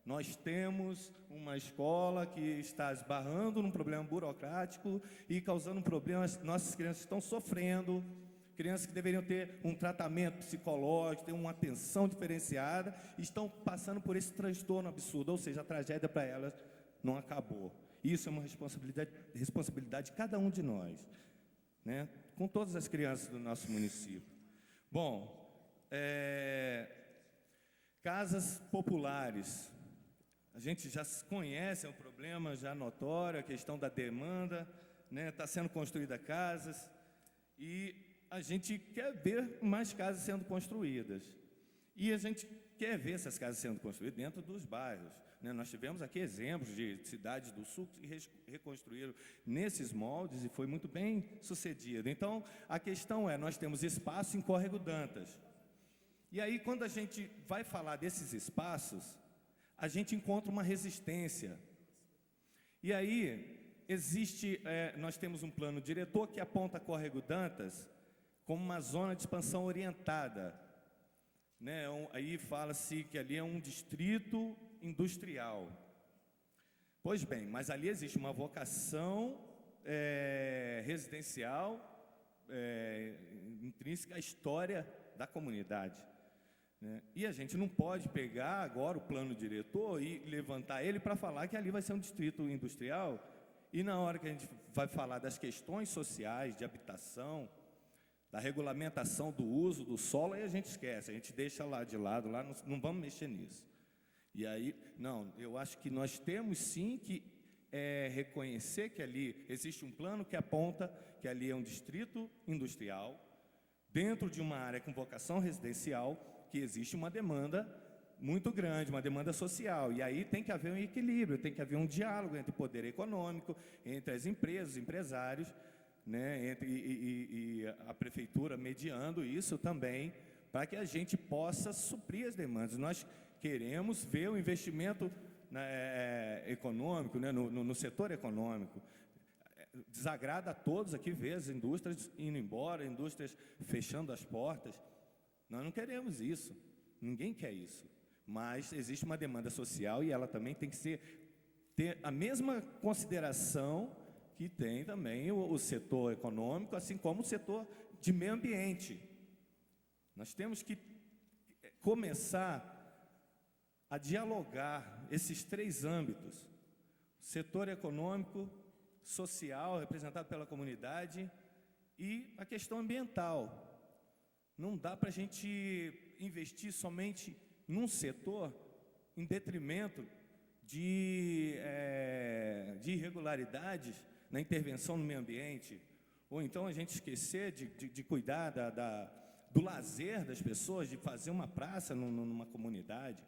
Nós temos uma escola que está esbarrando num problema burocrático e causando problemas. Nossas crianças estão sofrendo, crianças que deveriam ter um tratamento psicológico, ter uma atenção diferenciada, estão passando por esse transtorno absurdo, ou seja, a tragédia para elas não acabou. Isso é uma responsabilidade de cada um de nós, né? Com todas as crianças do nosso município. Bom, casas populares. A gente já conhece, é um problema já notório, a questão da demanda, né? Está sendo construída casas e a gente quer ver mais casas sendo construídas. E a gente quer ver essas casas sendo construídas dentro dos bairros, né? Nós tivemos aqui exemplos de cidades do sul que reconstruíram nesses moldes e foi muito bem sucedido. Então, a questão é, nós temos espaço em Córrego Dantas. E aí, quando a gente vai falar desses espaços, a gente encontra uma resistência. E aí, nós temos um plano diretor que aponta Córrego Dantas como uma zona de expansão orientada, né? Aí fala-se que ali é um distrito industrial. Pois bem, mas ali existe uma vocação residencial intrínseca à história da comunidade, né? E a gente não pode pegar agora o plano diretor e levantar ele para falar que ali vai ser um distrito industrial, e na hora que a gente vai falar das questões sociais, de habitação, da regulamentação do uso do solo, aí a gente esquece, a gente deixa lá de lado, lá não vamos mexer nisso. E aí, não, eu acho que nós temos sim que reconhecer que ali existe um plano que aponta que ali é um distrito industrial, dentro de uma área com vocação residencial, que existe uma demanda muito grande, uma demanda social, e aí tem que haver um equilíbrio, tem que haver um diálogo entre o poder econômico, entre as empresas, os empresários, né, e a prefeitura mediando isso também, para que a gente possa suprir as demandas. Nós queremos ver o investimento econômico, né, no setor econômico. Desagrada a todos aqui ver as indústrias indo embora, indústrias fechando as portas. Nós não queremos isso, ninguém quer isso, mas existe uma demanda social e ela também tem que ter a mesma consideração que tem também o setor econômico, assim como o setor de meio ambiente. Nós temos que começar a dialogar esses três âmbitos: setor econômico, social, representado pela comunidade, e a questão ambiental. Não dá para a gente investir somente num setor em detrimento de irregularidades na intervenção no meio ambiente, ou então a gente esquecer de cuidar do lazer das pessoas, de fazer uma praça numa comunidade,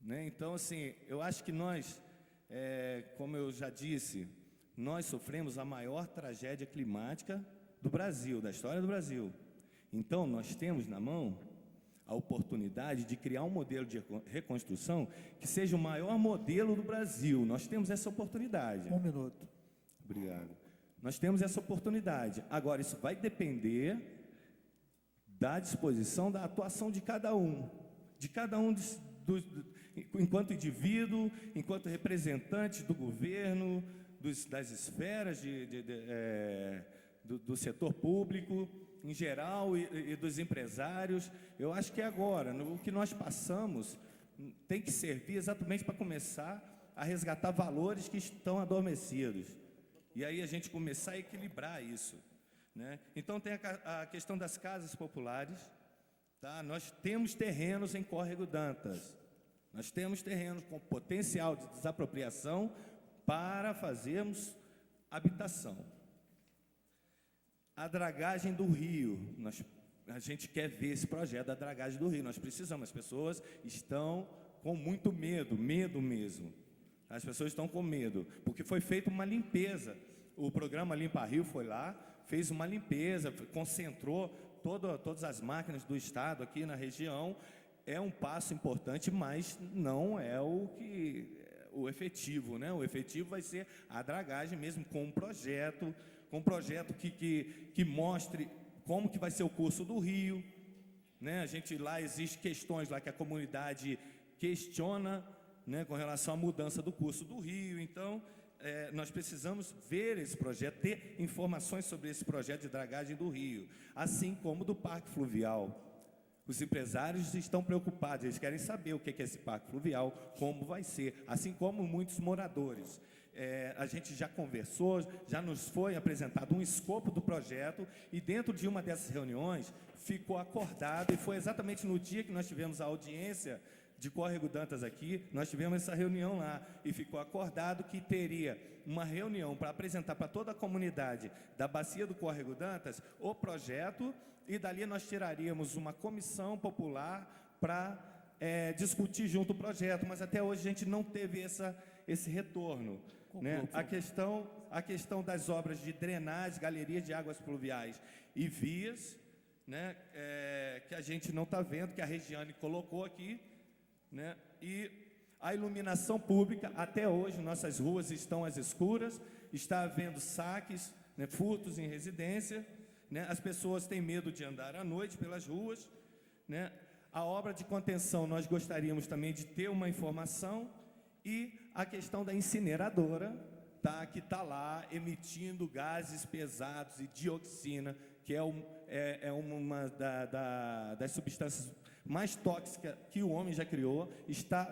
né? Então, assim, eu acho que nós, como eu já disse, nós sofremos a maior tragédia climática do Brasil, da história do Brasil. Então, nós temos na mão a oportunidade de criar um modelo de reconstrução que seja o maior modelo do Brasil. Nós temos essa oportunidade. 1 minuto. Obrigado. Nós temos essa oportunidade. Agora, isso vai depender da disposição, da atuação de cada um enquanto indivíduo, enquanto representante do governo, das esferas do setor público em geral e dos empresários. Eu acho que agora, o que nós passamos tem que servir exatamente para começar a resgatar valores que estão adormecidos. E aí a gente começar a equilibrar isso, né? Então tem a questão das casas populares, tá? Nós temos terrenos em Córrego Dantas, nós temos terrenos com potencial de desapropriação para fazermos habitação. A dragagem do rio, a gente quer ver esse projeto da dragagem do rio, nós precisamos, as pessoas estão com muito medo mesmo. As pessoas estão com medo, porque foi feita uma limpeza. O programa Limpa Rio foi lá, fez uma limpeza, concentrou todas as máquinas do estado aqui na região, é um passo importante, mas não é o efetivo, né? O efetivo vai ser a dragagem mesmo, com um projeto que mostre como que vai ser o curso do rio, né? Lá existe questões lá que a comunidade questiona, né, com relação à mudança do curso do rio. Então, nós precisamos ver esse projeto, ter informações sobre esse projeto de dragagem do rio, assim como do parque fluvial. Os empresários estão preocupados, eles querem saber o que é esse parque fluvial, como vai ser, assim como muitos moradores. A gente já conversou, já nos foi apresentado um escopo do projeto, e dentro de uma dessas reuniões ficou acordado, e foi exatamente no dia que nós tivemos a audiência de Córrego Dantas aqui, nós tivemos essa reunião lá, e ficou acordado que teria uma reunião para apresentar para toda a comunidade da Bacia do Córrego Dantas o projeto, e dali nós tiraríamos uma comissão popular para discutir junto o projeto, mas até hoje a gente não teve esse retorno, né? A questão das obras de drenagem, galerias de águas pluviais e vias, né? Que a gente não está vendo, que a Regiane colocou aqui, né? E a iluminação pública, até hoje nossas ruas estão às escuras, está havendo saques, né, furtos em residência, né? As pessoas têm medo de andar à noite pelas ruas, né? A obra de contenção, nós gostaríamos também de ter uma informação, e a questão da incineradora, tá, que está lá emitindo gases pesados e dioxina, que é uma das substâncias mais tóxica que o homem já criou.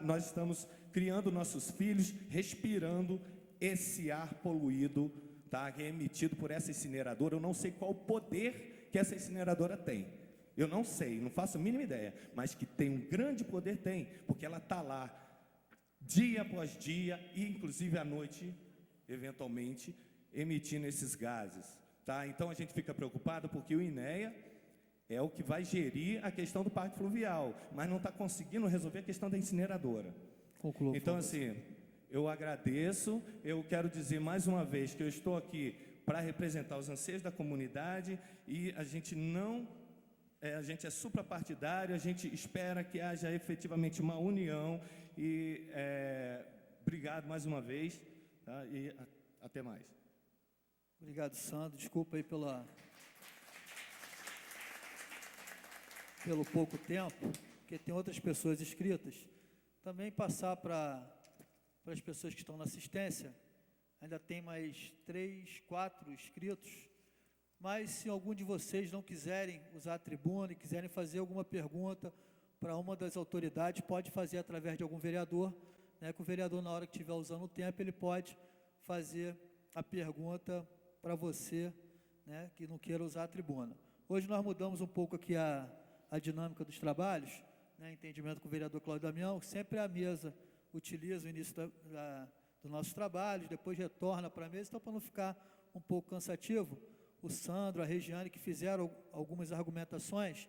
Nós estamos criando nossos filhos respirando esse ar poluído, tá, que é emitido por essa incineradora. Eu não sei qual o poder que essa incineradora tem. Eu não sei, não faço a mínima ideia, mas que tem um grande poder, tem, porque ela está lá dia após dia, e inclusive à noite, eventualmente, emitindo esses gases, tá? Então a gente fica preocupado porque o INEA é o que vai gerir a questão do parque fluvial, mas não está conseguindo resolver a questão da incineradora. Conclua. Então, assim, eu agradeço, eu quero dizer mais uma vez que eu estou aqui para representar os anseios da comunidade, e a gente a gente é suprapartidário, a gente espera que haja efetivamente uma união, e obrigado mais uma vez, tá? E até mais. Obrigado, Sandro. Desculpa aí pelo pouco tempo, porque tem outras pessoas inscritas. Também passar para as pessoas que estão na assistência, ainda tem mais 3, 4 inscritos, mas se algum de vocês não quiserem usar a tribuna e quiserem fazer alguma pergunta para uma das autoridades, pode fazer através de algum vereador, né, que o vereador, na hora que estiver usando o tempo, ele pode fazer a pergunta para você, né, que não queira usar a tribuna. Hoje nós mudamos um pouco aqui a dinâmica dos trabalhos, né, entendimento com o vereador Cláudio Damião, que sempre a mesa utiliza o início dos nossos trabalhos, depois retorna para a mesa, então para não ficar um pouco cansativo, o Sandro, a Regiane, que fizeram algumas argumentações,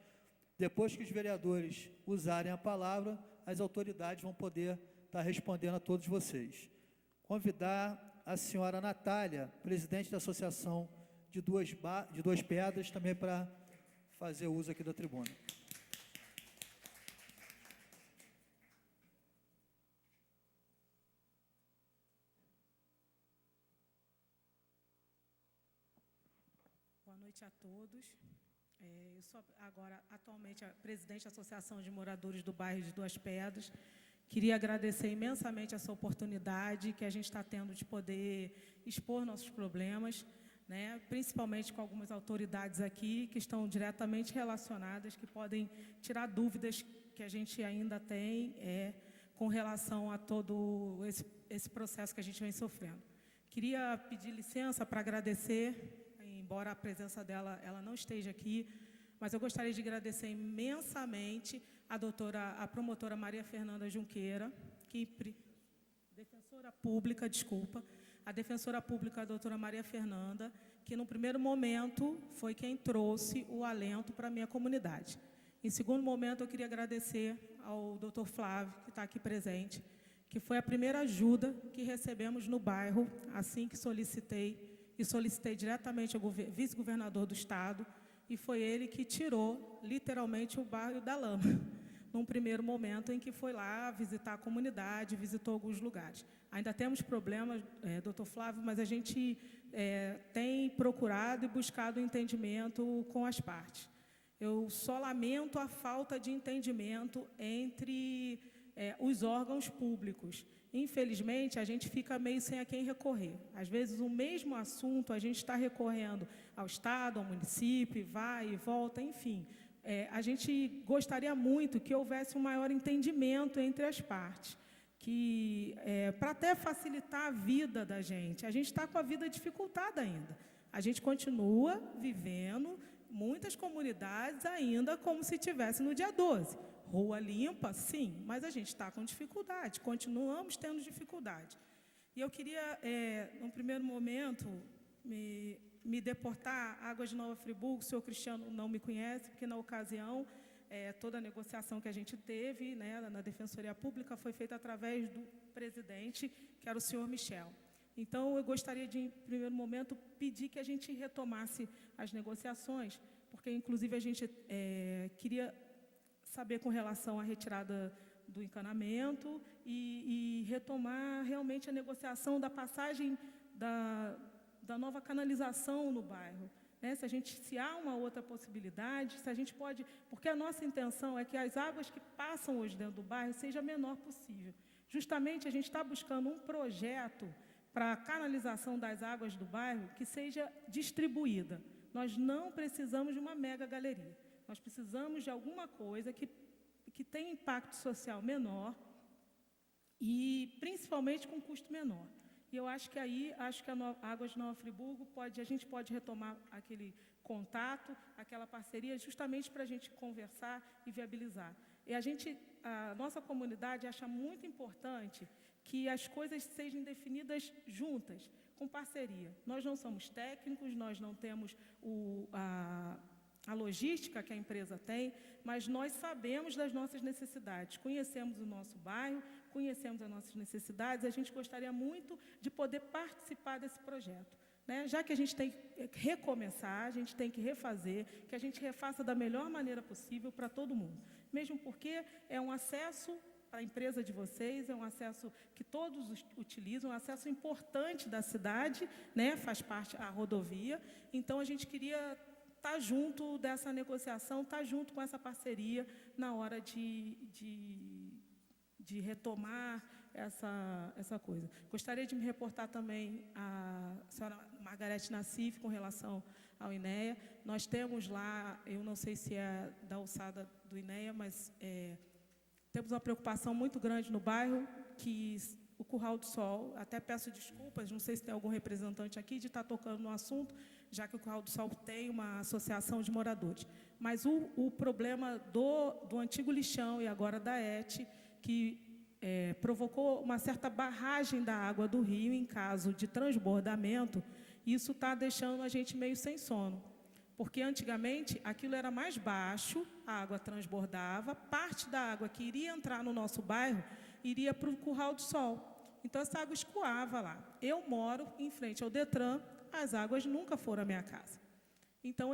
depois que os vereadores usarem a palavra, as autoridades vão poder estar respondendo a todos vocês. Convidar a senhora Natália, presidente da Associação de Duas Pedras, também para fazer uso aqui da tribuna. Boa noite a todos. Eu sou agora, atualmente, a presidente da Associação de Moradores do Bairro de Duas Pedras. Queria agradecer imensamente essa oportunidade que a gente está tendo de poder expor nossos problemas, né, principalmente com algumas autoridades aqui que estão diretamente relacionadas, que podem tirar dúvidas que a gente ainda tem com relação a todo esse processo que a gente vem sofrendo. Queria pedir licença para agradecer, embora a presença dela ela não esteja aqui, mas eu gostaria de agradecer imensamente a promotora Maria Fernanda Junqueira, a defensora pública, a doutora Maria Fernanda, que no primeiro momento foi quem trouxe o alento para a minha comunidade. Em segundo momento, eu queria agradecer ao doutor Flávio, que está aqui presente, que foi a primeira ajuda que recebemos no bairro, assim que solicitei diretamente ao vice-governador do Estado, e foi ele que tirou, literalmente, o bairro da lama, num primeiro momento em que foi lá visitar a comunidade, visitou alguns lugares. Ainda temos problemas, doutor Flávio, mas a gente tem procurado e buscado entendimento com as partes. Eu só lamento a falta de entendimento entre os órgãos públicos. Infelizmente, a gente fica meio sem a quem recorrer. Às vezes, o mesmo assunto, a gente está recorrendo ao Estado, ao município, vai e volta, enfim. A gente gostaria muito que houvesse um maior entendimento entre as partes, para até facilitar a vida da gente. A gente está com a vida dificultada ainda. A gente continua vivendo muitas comunidades ainda como se estivesse no dia 12. Rua limpa, sim, mas a gente está com dificuldade, continuamos tendo dificuldade. E eu queria, num primeiro momento, me deportar à Águas de Nova Friburgo. O senhor Cristiano não me conhece, porque na ocasião, toda a negociação que a gente teve, né, na Defensoria Pública foi feita através do presidente, que era o senhor Michel. Então, eu gostaria de, em primeiro momento, pedir que a gente retomasse as negociações, porque, inclusive, a gente queria saber com relação à retirada do encanamento e retomar realmente a negociação da passagem da nova canalização no bairro. Né? Se há uma outra possibilidade, se a gente pode... Porque a nossa intenção é que as águas que passam hoje dentro do bairro seja a menor possível. Justamente, a gente está buscando um projeto para a canalização das águas do bairro que seja distribuída. Nós não precisamos de uma mega galeria. Nós precisamos de alguma coisa que tenha impacto social menor e, principalmente, com custo menor. E eu acho que a Águas de Nova Friburgo a gente pode retomar aquele contato, aquela parceria, justamente para a gente conversar e viabilizar. E a nossa comunidade acha muito importante que as coisas sejam definidas juntas, com parceria. Nós não somos técnicos, nós não temos a logística que a empresa tem, mas nós sabemos das nossas necessidades, conhecemos o nosso bairro, conhecemos as nossas necessidades, a gente gostaria muito de poder participar desse projeto. Né? Já que a gente tem que recomeçar, a gente tem que refazer, que a gente refaça da melhor maneira possível para todo mundo. Mesmo porque é um acesso à empresa de vocês, é um acesso que todos utilizam, um acesso importante da cidade, né? Faz parte da rodovia, então a gente queria estar junto dessa negociação, estar junto com essa parceria na hora de retomar essa coisa. Gostaria de me reportar também à senhora Margarete Nassif com relação ao INEA. Nós temos lá, eu não sei se é da alçada do INEA, mas temos uma preocupação muito grande no bairro, que o Curral do Sol, até peço desculpas, não sei se tem algum representante aqui de estar tocando no assunto, já que o Curral do Sol tem uma associação de moradores. Mas o problema do antigo lixão e agora da ET, que provocou uma certa barragem da água do rio em caso de transbordamento, isso está deixando a gente meio sem sono. Porque, antigamente, aquilo era mais baixo, a água transbordava, parte da água que iria entrar no nosso bairro iria para o Curral do Sol. Então, essa água escoava lá. Eu moro em frente ao Detran, as águas nunca foram à minha casa. Então,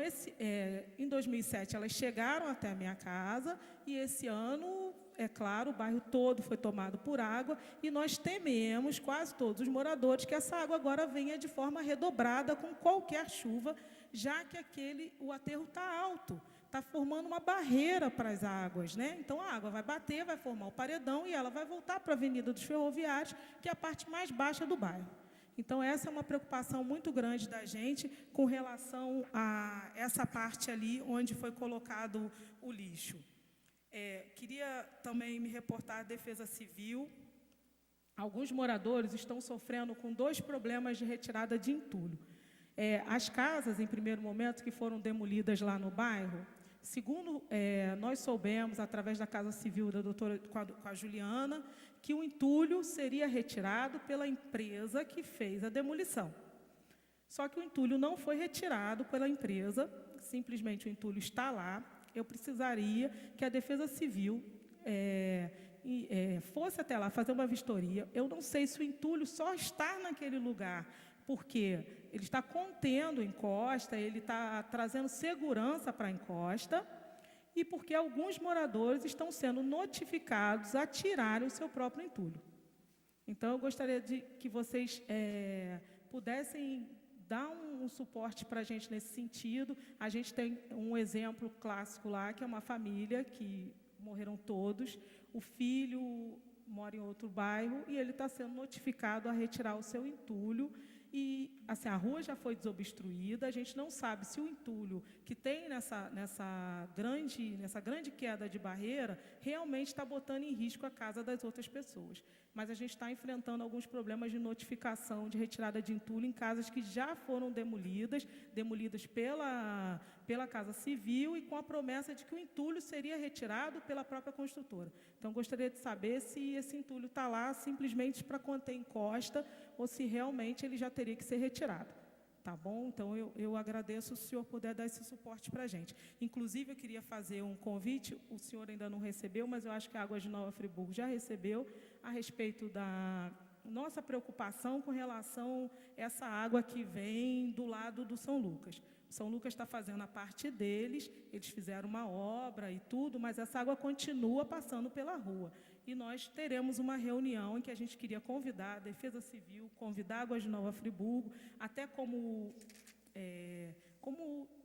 em 2007, elas chegaram até a minha casa e, esse ano, é claro, o bairro todo foi tomado por água e nós tememos, quase todos os moradores, que essa água agora venha de forma redobrada com qualquer chuva, já que o aterro está alto, está formando uma barreira para as águas, né? Então, a água vai bater, vai formar o paredão e ela vai voltar para a Avenida dos Ferroviários, que é a parte mais baixa do bairro. Então, essa é uma preocupação muito grande da gente com relação a essa parte ali onde foi colocado o lixo. Queria também me reportar à Defesa Civil. Alguns moradores estão sofrendo com 2 problemas de retirada de entulho. As casas, em primeiro momento, que foram demolidas lá no bairro, segundo nós soubemos, através da Casa Civil da doutora, com a Juliana, que o entulho seria retirado pela empresa que fez a demolição. Só que o entulho não foi retirado pela empresa, simplesmente o entulho está lá. Eu precisaria que a Defesa Civil fosse até lá fazer uma vistoria. Eu não sei se o entulho só está naquele lugar, porque ele está contendo encosta, ele está trazendo segurança para a encosta, e porque alguns moradores estão sendo notificados a tirarem o seu próprio entulho. Então, eu gostaria de que vocês pudessem dar um suporte para a gente nesse sentido. A gente tem um exemplo clássico lá, que é uma família que morreram todos, o filho mora em outro bairro e ele está sendo notificado a retirar o seu entulho. E assim, a rua já foi desobstruída, a gente não sabe se o entulho que tem nessa grande queda de barreira realmente está botando em risco a casa das outras pessoas. Mas a gente está enfrentando alguns problemas de notificação de retirada de entulho em casas que já foram demolidas pela Casa Civil e com a promessa de que o entulho seria retirado pela própria construtora. Então, gostaria de saber se esse entulho está lá simplesmente para conter encosta ou se realmente ele já teria que ser retirado. Tá bom? Então, eu agradeço se o senhor puder dar esse suporte para a gente. Inclusive, eu queria fazer um convite, o senhor ainda não recebeu, mas eu acho que a Águas de Nova Friburgo já recebeu, a respeito da nossa preocupação com relação a essa água que vem do lado do São Lucas. O São Lucas está fazendo a parte deles, eles fizeram uma obra e tudo, mas essa água continua passando pela rua. E nós teremos uma reunião em que a gente queria convidar a Defesa Civil, convidar a Águas de Nova Friburgo, até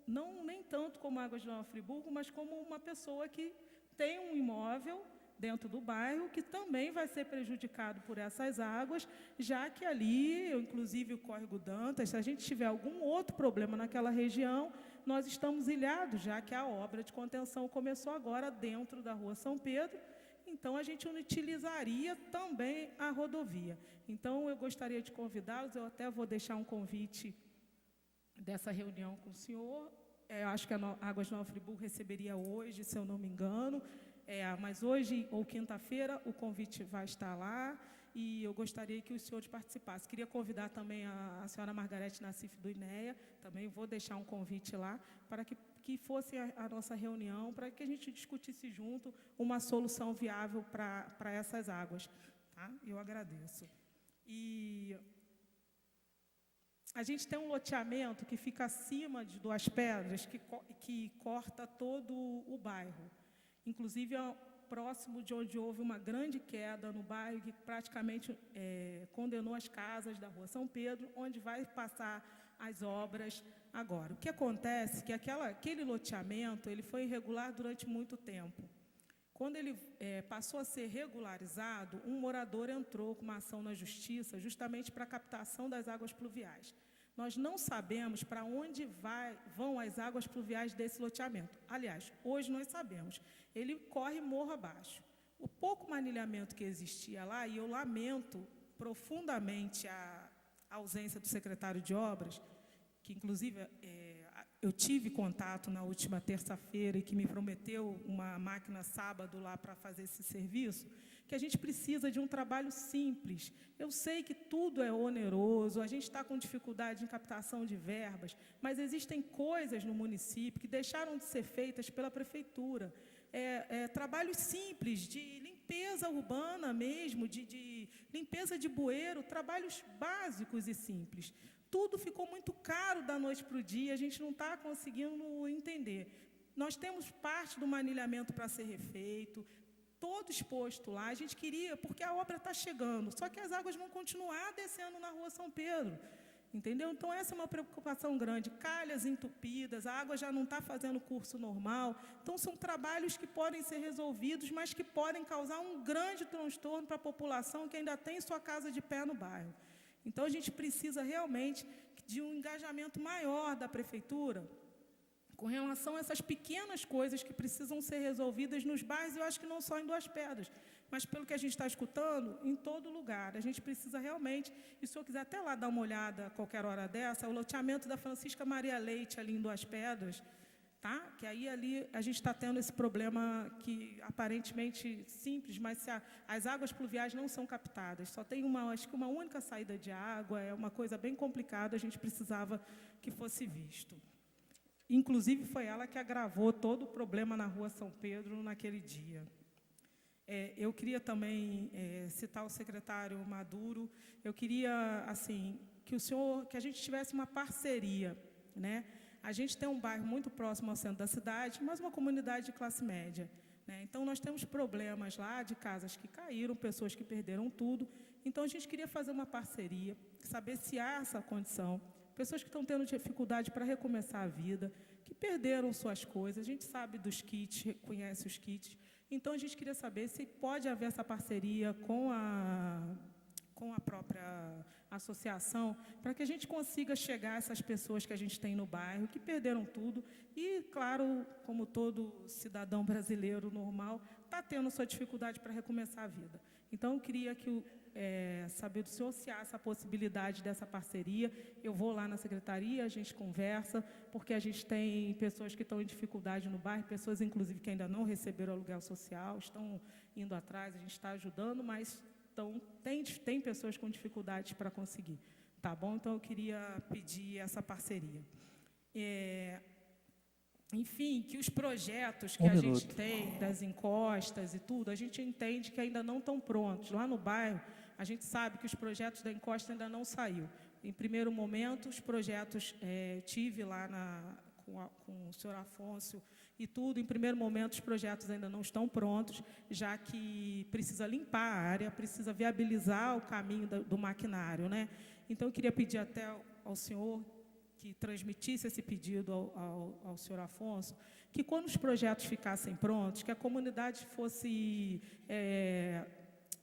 não nem tanto como a Águas de Nova Friburgo, mas como uma pessoa que tem um imóvel dentro do bairro, que também vai ser prejudicado por essas águas, já que ali, inclusive o Córrego Dantas, se a gente tiver algum outro problema naquela região, nós estamos ilhados, já que a obra de contenção começou agora dentro da Rua São Pedro, então a gente utilizaria também a rodovia. Então, eu gostaria de convidá-los, eu até vou deixar um convite dessa reunião com o senhor, eu acho que a Águas de Nova Friburgo receberia hoje, se eu não me engano, mas hoje ou quinta-feira o convite vai estar lá e eu gostaria que os senhores participassem. Queria convidar também a senhora Margarete Nassif do INEA, também vou deixar um convite lá, para que fosse a nossa reunião, para que a gente discutisse junto uma solução viável para essas águas. Tá? Eu agradeço. E a gente tem um loteamento que fica acima de Duas Pedras, que corta todo o bairro. Inclusive, próximo de onde houve uma grande queda no bairro, que praticamente condenou as casas da Rua São Pedro, onde vai passar as obras agora. O que acontece é que aquele loteamento ele foi irregular durante muito tempo. Quando ele passou a ser regularizado, um morador entrou com uma ação na justiça justamente para a captação das águas pluviais. Nós não sabemos para onde vão as águas pluviais desse loteamento. Aliás, hoje nós sabemos. Ele corre morro abaixo. O pouco manilhamento que existia lá, e eu lamento profundamente a ausência do secretário de Obras, que, inclusive, eu tive contato na última terça-feira e que me prometeu uma máquina sábado lá para fazer esse serviço, que a gente precisa de um trabalho simples. Eu sei que tudo é oneroso, a gente está com dificuldade em captação de verbas, mas existem coisas no município que deixaram de ser feitas pela prefeitura. Trabalhos simples, de limpeza urbana mesmo, de limpeza de bueiro, trabalhos básicos e simples. Tudo ficou muito caro da noite para o dia, a gente não está conseguindo entender. Nós temos parte do manilhamento para ser refeito, todo exposto lá, a gente queria, porque a obra está chegando, só que as águas vão continuar descendo na Rua São Pedro, entendeu? Então, essa é uma preocupação grande, calhas entupidas, a água já não está fazendo curso normal, então são trabalhos que podem ser resolvidos, mas que podem causar um grande transtorno para a população que ainda tem sua casa de pé no bairro. Então, a gente precisa realmente de um engajamento maior da prefeitura com relação a essas pequenas coisas que precisam ser resolvidas nos bairros, eu acho que não só em Duas Pedras, mas pelo que a gente está escutando, em todo lugar. A gente precisa realmente, e se eu quiser até lá dar uma olhada a qualquer hora dessa, o loteamento da Francisca Maria Leite, ali em Duas Pedras, tá? Que aí ali a gente está tendo esse problema que aparentemente simples, mas se as águas pluviais não são captadas, só tem acho que uma única saída de água, é uma coisa bem complicada, a gente precisava que fosse visto. Inclusive, foi ela que agravou todo o problema na Rua São Pedro naquele dia. Eu queria também citar o secretário Maduro. Eu queria, assim, que a gente tivesse uma parceria, né? A gente tem um bairro muito próximo ao centro da cidade, mas uma comunidade de classe média, né? Então, nós temos problemas lá de casas que caíram, pessoas que perderam tudo. Então, a gente queria fazer uma parceria, saber se há essa condição. Pessoas que estão tendo dificuldade para recomeçar a vida, que perderam suas coisas. A gente sabe dos kits, conhece os kits. Então, a gente queria saber se pode haver essa parceria com a própria associação, para que a gente consiga chegar a essas pessoas que a gente tem no bairro, que perderam tudo. E, claro, como todo cidadão brasileiro normal, está tendo sua dificuldade para recomeçar a vida. Então, eu queria saber do senhor se há essa possibilidade dessa parceria. Eu vou lá na secretaria, a gente conversa, porque a gente tem pessoas que estão em dificuldade no bairro, pessoas, inclusive, que ainda não receberam aluguel social, estão indo atrás, a gente está ajudando, mas tem pessoas com dificuldades para conseguir. Tá bom? Então, eu queria pedir essa parceria. Enfim, que os projetos que a gente tem, das encostas e tudo, a gente entende que ainda não estão prontos. Lá no bairro, a gente sabe que os projetos da encosta ainda não saíram. Em primeiro momento, os projetos, tive lá com o senhor Afonso e tudo, em primeiro momento, os projetos ainda não estão prontos, já que precisa limpar a área, precisa viabilizar o caminho do maquinário, né? Então, eu queria pedir até ao senhor que transmitisse esse pedido ao senhor Afonso, que quando os projetos ficassem prontos, que a comunidade fosse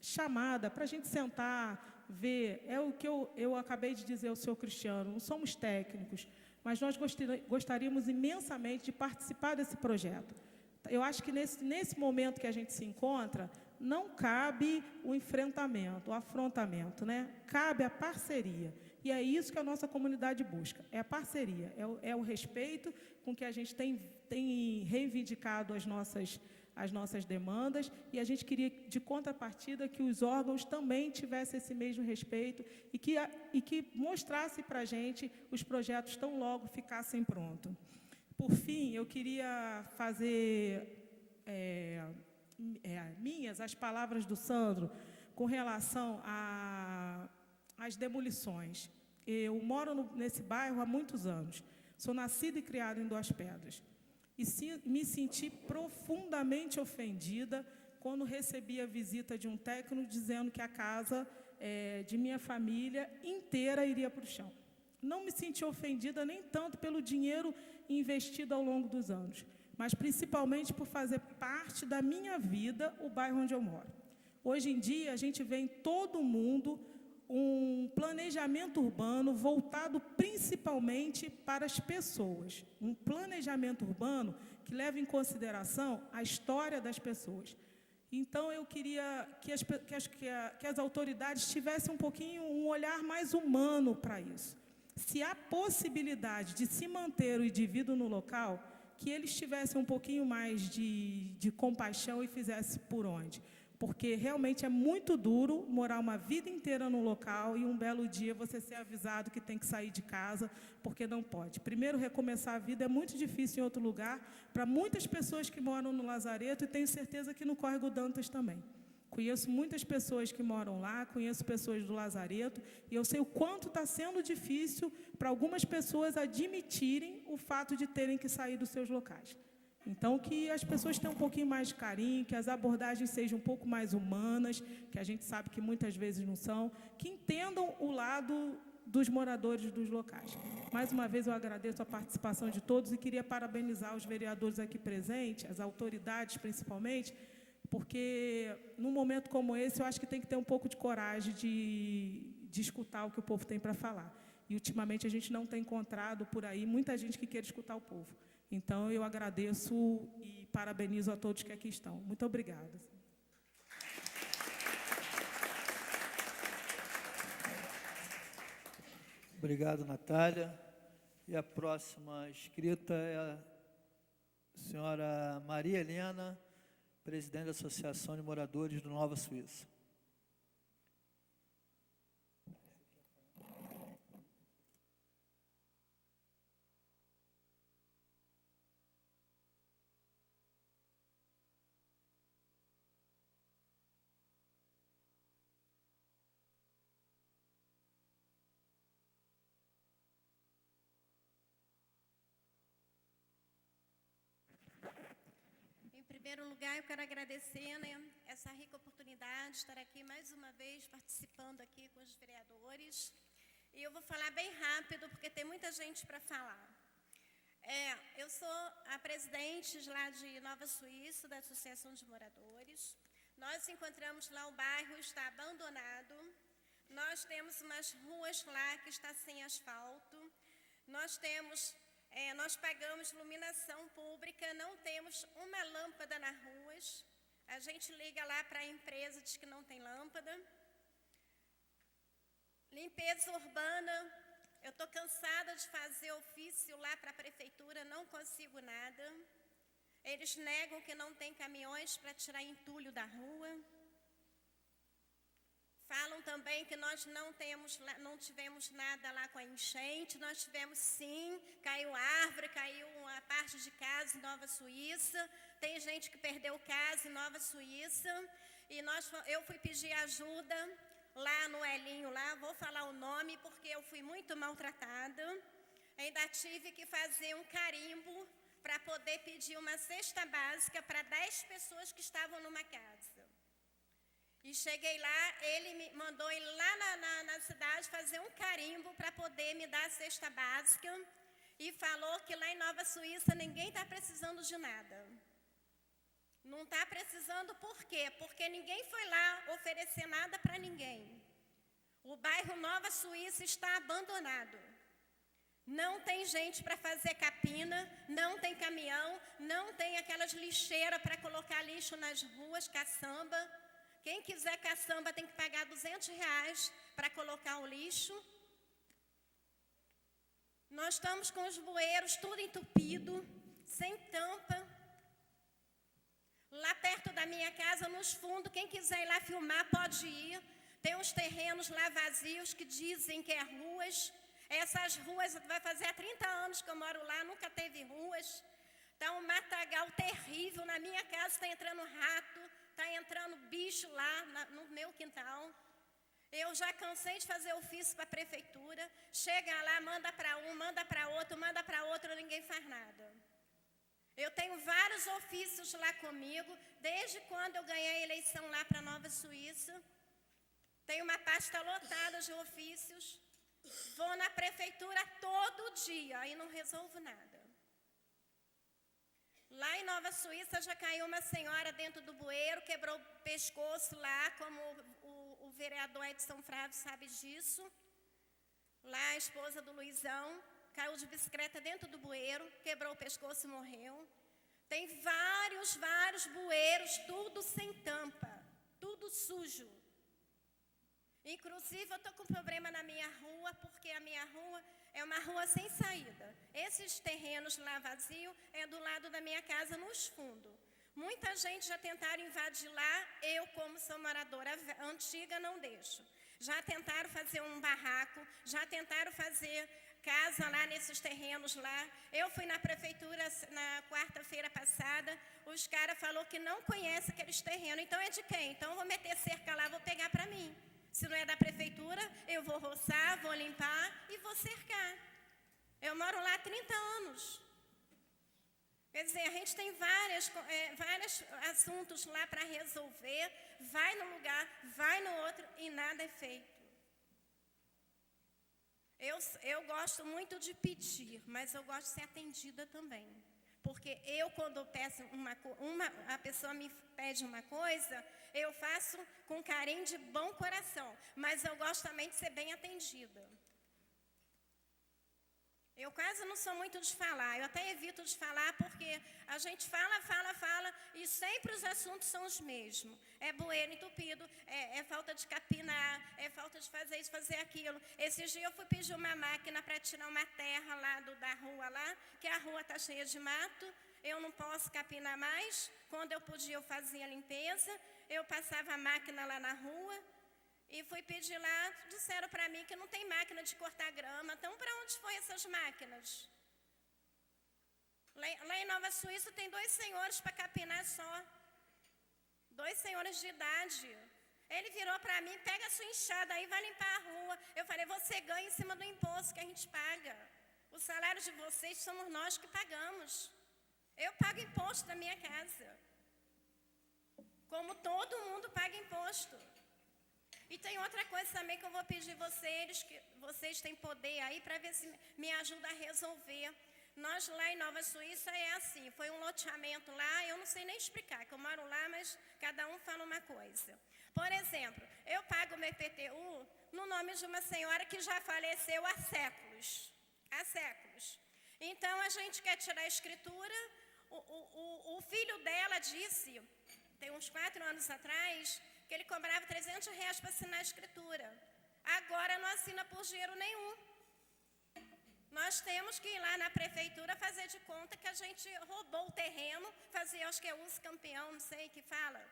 chamada para a gente sentar, ver. É o que eu acabei de dizer ao senhor Cristiano, não somos técnicos, mas nós gostaríamos imensamente de participar desse projeto. Eu acho que nesse momento que a gente se encontra, não cabe o enfrentamento, o afrontamento, né? Cabe a parceria. E é isso que a nossa comunidade busca, é a parceria, é o respeito com que a gente tem reivindicado as nossas demandas, e a gente queria, de contrapartida, que os órgãos também tivessem esse mesmo respeito e que mostrasse para a gente os projetos tão logo ficassem prontos. Por fim, eu queria fazer minhas as palavras do Sandro com relação às demolições. Eu moro nesse bairro há muitos anos, sou nascida e criada em Duas Pedras, e me senti profundamente ofendida quando recebi a visita de um técnico dizendo que a casa de minha família inteira iria para o chão. Não me senti ofendida nem tanto pelo dinheiro investido ao longo dos anos, mas principalmente por fazer parte da minha vida o bairro onde eu moro. Hoje em dia, a gente vê em todo o mundo um planejamento urbano voltado principalmente para as pessoas. Um planejamento urbano que leva em consideração a história das pessoas. Então, eu queria que as autoridades tivessem um olhar mais humano para isso. Se há possibilidade de se manter o indivíduo no local, que eles tivessem um pouquinho mais de compaixão e fizessem por onde. Porque realmente é muito duro morar uma vida inteira num local e um belo dia você ser avisado que tem que sair de casa porque não pode. Primeiro, recomeçar a vida é muito difícil em outro lugar, para muitas pessoas que moram no Lazareto, e tenho certeza que no Córrego Dantas também. Conheço muitas pessoas que moram lá, conheço pessoas do Lazareto, e eu sei o quanto está sendo difícil para algumas pessoas admitirem o fato de terem que sair dos seus locais. Então, que as pessoas tenham um pouquinho mais de carinho, que as abordagens sejam um pouco mais humanas, que a gente sabe que muitas vezes não são, que entendam o lado dos moradores dos locais. Mais uma vez, eu agradeço a participação de todos e queria parabenizar os vereadores aqui presentes, as autoridades principalmente, porque, num momento como esse, eu acho que tem que ter um pouco de coragem de escutar o que o povo tem para falar. E, ultimamente, a gente não tem encontrado por aí muita gente que queira escutar o povo. Então, eu agradeço e parabenizo a todos que aqui estão. Muito obrigada. Obrigado, Natália. E a próxima inscrita é a senhora Maria Helena, presidente da Associação de Moradores do Nova Suíça. primeiro lugar, eu quero agradecer, né, essa rica oportunidade de estar aqui mais uma vez participando aqui com os vereadores. E eu vou falar bem rápido, porque tem muita gente para falar. Eu sou a presidente lá de Nova Suíça, da Associação de Moradores. Nós encontramos lá, o bairro está abandonado. Nós temos umas ruas lá que está sem asfalto. Nós pagamos iluminação pública, não temos uma lâmpada nas ruas. A gente liga lá para a empresa, diz que não tem lâmpada. Limpeza urbana, eu estou cansada de fazer ofício lá para a prefeitura, não consigo nada. Eles negam que não tem caminhões para tirar entulho da rua. Falam também que nós não tivemos nada lá com a enchente. Nós tivemos sim, caiu árvore, caiu uma parte de casa em Nova Suíça. Tem gente que perdeu casa em Nova Suíça. E eu fui pedir ajuda lá no Elinho, lá, vou falar o nome porque eu fui muito maltratada. Ainda tive que fazer um carimbo para poder pedir uma cesta básica para 10 pessoas que estavam numa casa. E cheguei lá, ele me mandou ir lá na cidade fazer um carimbo para poder me dar a cesta básica. E falou que lá em Nova Suíça ninguém está precisando de nada. Não está precisando por quê? Porque ninguém foi lá oferecer nada para ninguém. O bairro Nova Suíça está abandonado. Não tem gente para fazer capina, não tem caminhão, não tem aquelas lixeiras para colocar lixo nas ruas, caçamba. Quem quiser caçamba tem que pagar R$200 para colocar o lixo. Nós estamos com os bueiros tudo entupido, sem tampa. Lá perto da minha casa, nos fundos, quem quiser ir lá filmar pode ir. Tem uns terrenos lá vazios que dizem que é ruas. Essas ruas, vai fazer há 30 anos que eu moro lá, nunca teve ruas. Está um matagal terrível. Na minha casa está entrando rato, está entrando bicho lá no meu quintal. Eu já cansei de fazer ofício para a prefeitura. Chega lá, manda para um, manda para outro, ninguém faz nada. Eu tenho vários ofícios lá comigo, desde quando eu ganhei a eleição lá para Nova Suíça. Tenho uma pasta lotada de ofícios. Vou na prefeitura todo dia e não resolvo nada. Lá em Nova Suíça já caiu uma senhora dentro do bueiro, quebrou o pescoço lá, como o vereador Edson Frávio sabe disso. Lá a esposa do Luizão caiu de bicicleta dentro do bueiro, quebrou o pescoço e morreu. Tem vários bueiros, tudo sem tampa, tudo sujo. Inclusive, eu estou com problema na minha rua, porque a minha rua é uma rua sem saída. Esses terrenos lá vazios é do lado da minha casa, nos fundos. Muita gente já tentaram invadir lá, eu, como sou moradora antiga, não deixo. Já tentaram fazer um barraco, já tentaram fazer casa lá nesses terrenos lá. Eu fui na prefeitura na quarta-feira passada, os caras falaram que não conhecem aqueles terrenos. Então é de quem? Então eu vou meter cerca lá, vou pegar para mim. Se não é da prefeitura, eu vou roçar, vou limpar e vou cercar. Eu moro lá há 30 anos. Quer dizer, a gente tem vários assuntos lá para resolver, vai num lugar, vai no outro e nada é feito. Eu gosto muito de pedir, mas eu gosto de ser atendida também. Porque eu, quando peço a pessoa me pede uma coisa, eu faço com carinho de bom coração. Mas eu gosto também de ser bem atendida. Eu quase não sou muito de falar, eu até evito de falar porque a gente fala e sempre os assuntos são os mesmos. É bueiro entupido, é falta de capinar, é falta de fazer isso, fazer aquilo. Esses dias eu fui pedir uma máquina para tirar uma terra lá da rua lá, que a rua está cheia de mato, eu não posso capinar mais. Quando eu podia eu fazia a limpeza, eu passava a máquina lá na rua. E fui pedir lá, disseram para mim que não tem máquina de cortar grama. Então, para onde foram essas máquinas? Lá em Nova Suíça tem 2 senhores para capinar só. 2 senhores de idade. Ele virou para mim, pega a sua enxada aí, vai limpar a rua. Eu falei, você ganha em cima do imposto que a gente paga. O salário de vocês somos nós que pagamos. Eu pago imposto da minha casa. como todo mundo paga imposto. E tem outra coisa também que eu vou pedir vocês, que vocês têm poder aí, para ver se me ajuda a resolver. Nós lá em Nova Suíça é assim, foi um loteamento lá, eu não sei nem explicar, que eu moro lá, mas cada um fala uma coisa. Por exemplo, eu pago meu IPTU no nome de uma senhora que já faleceu há séculos. Há séculos. Então, a gente quer tirar a escritura. O filho dela disse, tem uns 4 anos atrás, que ele cobrava R$300 para assinar a escritura. Agora não assina por dinheiro nenhum. Nós temos que ir lá na prefeitura fazer de conta que a gente roubou o terreno, fazer, acho que é uso campeão, não sei o que fala.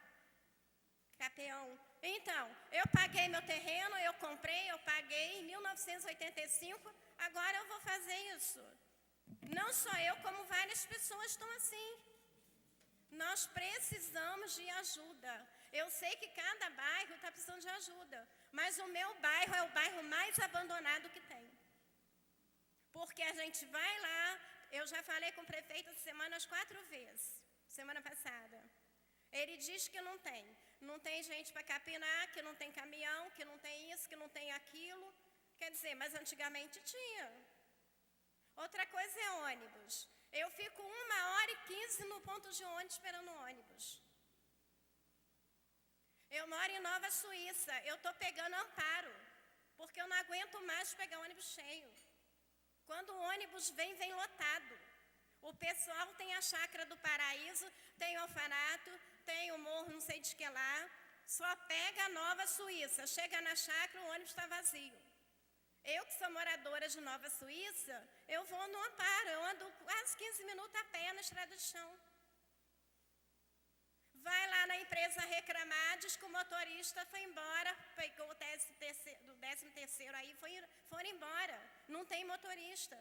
Campeão. Então, eu paguei meu terreno, eu comprei, eu paguei em 1985, agora eu vou fazer isso. Não só eu, como várias pessoas estão assim. Nós precisamos de ajuda. Eu sei que cada bairro está precisando de ajuda, mas o meu bairro é o bairro mais abandonado que tem. Porque a gente vai lá, eu já falei com o prefeito essa semana as 4 vezes, semana passada. Ele diz que não tem. Não tem gente para capinar, que não tem caminhão, que não tem isso, que não tem aquilo. Quer dizer, mas antigamente tinha. Outra coisa é ônibus. Eu fico 1h15 no ponto de ônibus esperando o ônibus. Eu moro em Nova Suíça, eu estou pegando amparo, porque eu não aguento mais pegar ônibus cheio. Quando o ônibus vem lotado. O pessoal tem a Chácara do Paraíso, tem o orfanato, tem o morro não sei de que lá, só pega a Nova Suíça. Chega na chácara, o ônibus está vazio. Eu que sou moradora de Nova Suíça, eu vou no amparo, eu ando quase 15 minutos a pé na estrada de chão. Vai lá na empresa reclamar, diz que o motorista foi embora, pegou o 13º aí, foram embora, não tem motorista.